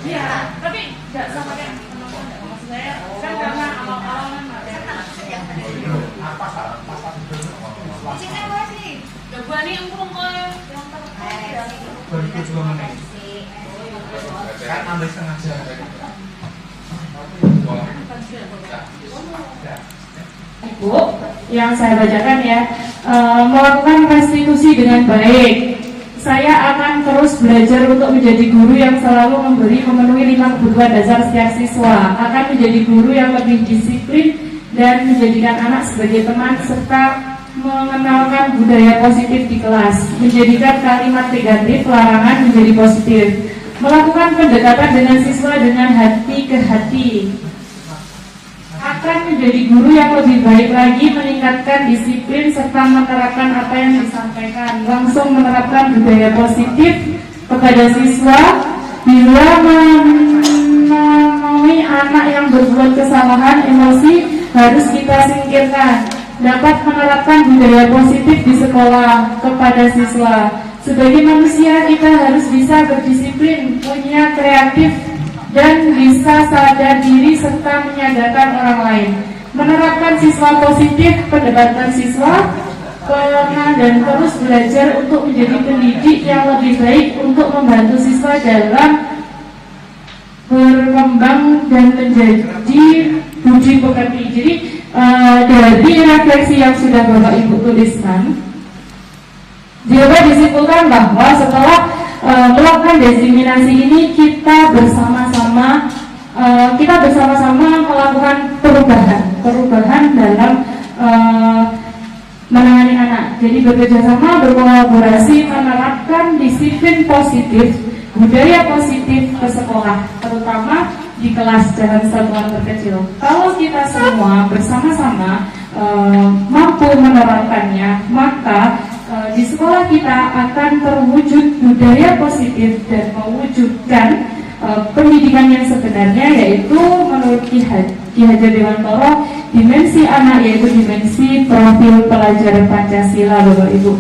Iya, tapi nggak sama kayak teman-teman. Maksud saya kan karena awal-awal kan Cina apa sih? gua nih empung yang terkait. Berikut juga menit. Kan tambah setengah jam. Ibu, yang saya bacakan ya, melakukan restitusi dengan baik. Saya akan terus belajar untuk menjadi guru yang selalu memenuhi 5 kebutuhan dasar setiap siswa. Akan menjadi guru yang lebih disiplin dan menjadikan anak sebagai teman serta mengenalkan budaya positif di kelas. Menjadikan kalimat negatif larangan menjadi positif. Melakukan pendekatan dengan siswa dengan hati ke hati. Akan menjadi guru yang lebih baik lagi, meningkatkan disiplin serta menerapkan apa yang disampaikan, langsung menerapkan budaya positif kepada siswa. Bila menemui anak yang berbuat kesalahan, emosi harus kita singkirkan. Dapat menerapkan budaya positif di sekolah kepada siswa. Sebagai manusia kita harus bisa berdisiplin, punya kreatif dan bisa sadar diri serta menyadarkan orang lain. Menerapkan siswa positif, pendekatan siswa, pernah dan terus belajar untuk menjadi pendidik yang lebih baik untuk membantu siswa dalam berkembang dan menjadi budi pekerti. Jadi dari refleksi yang sudah Bapak Ibu tuliskan, dapat disimpulkan bahwa setelah melakukan diseminasi ini kita bersama-sama melakukan perubahan dalam menangani anak. Jadi bekerjasama, berkolaborasi, menerapkan disiplin positif, budaya positif ke sekolah, terutama di kelas dalam satuan terkecil. Kalau kita semua bersama-sama mampu menerapkannya, maka di sekolah kita akan terwujud budaya positif dan mewujudkan pendidikan yang sebenarnya, yaitu menurut Ki Hajar Dewantara, dimensi anak yaitu dimensi profil pelajar Pancasila. Bapak Ibu,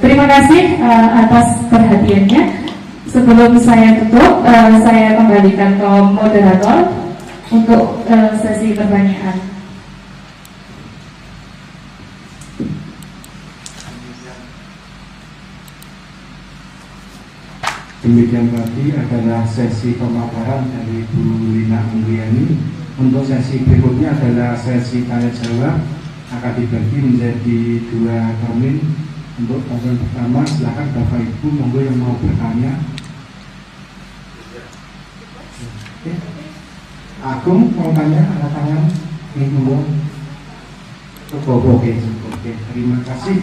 terima kasih atas perhatiannya. Sebelum saya tutup, saya kembalikan ke moderator untuk sesi pertanyaan. Demikian tadi adalah sesi pemaparan dari Bu Lina Angliani. Untuk sesi berikutnya adalah sesi tanya jawab, akan dibagi menjadi 2 termin. Untuk pasangan pertama, silakan Bapak Ibu monggo yang mau bertanya. Agung mau tanya, ada tangan? Ini monggo. Oke, terima kasih.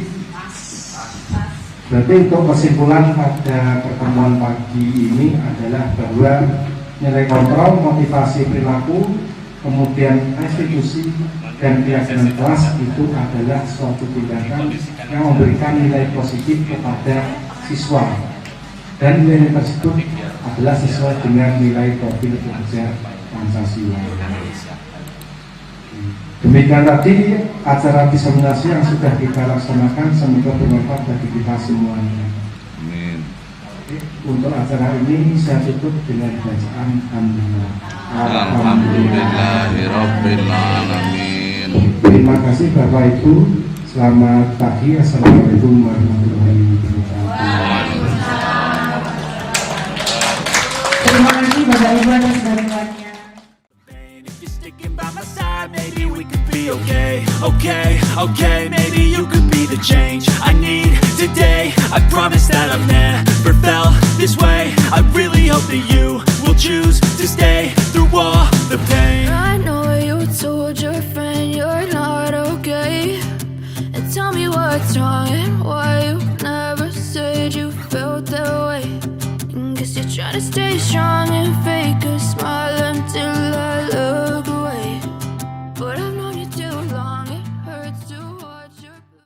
Berarti untuk kesimpulan pada pertemuan pagi ini adalah bahwa nilai kontrol, motivasi perilaku, kemudian restitusi dan keyakinan kelas itu adalah suatu tindakan yang memberikan nilai positif kepada siswa, dan nilai tersebut adalah sesuai dengan nilai profil pelajar Pancasila. Demikian tadi acara diseminasi yang sudah kita laksanakan, semoga bermanfaat bagi kita semuanya. Amin. Untuk acara ini saya tutup dengan bacaan Alhamdulillah. Alhamdulillahirabbil alamin. Terima kasih Bapak Ibu. Selamat pagi. Assalamualaikum warahmatullahi wabarakatuh. Terima kasih Bapak Ibu atas bantuannya. Maybe we could be okay, okay, maybe you could be the change I need today. I promise that I've never felt this way. I really hope that you will choose to stay through all the pain. I know you told your friend you're not okay, and tell me what's wrong and why you never said you felt that way. And guess you're trying to stay strong and fake a smile until I look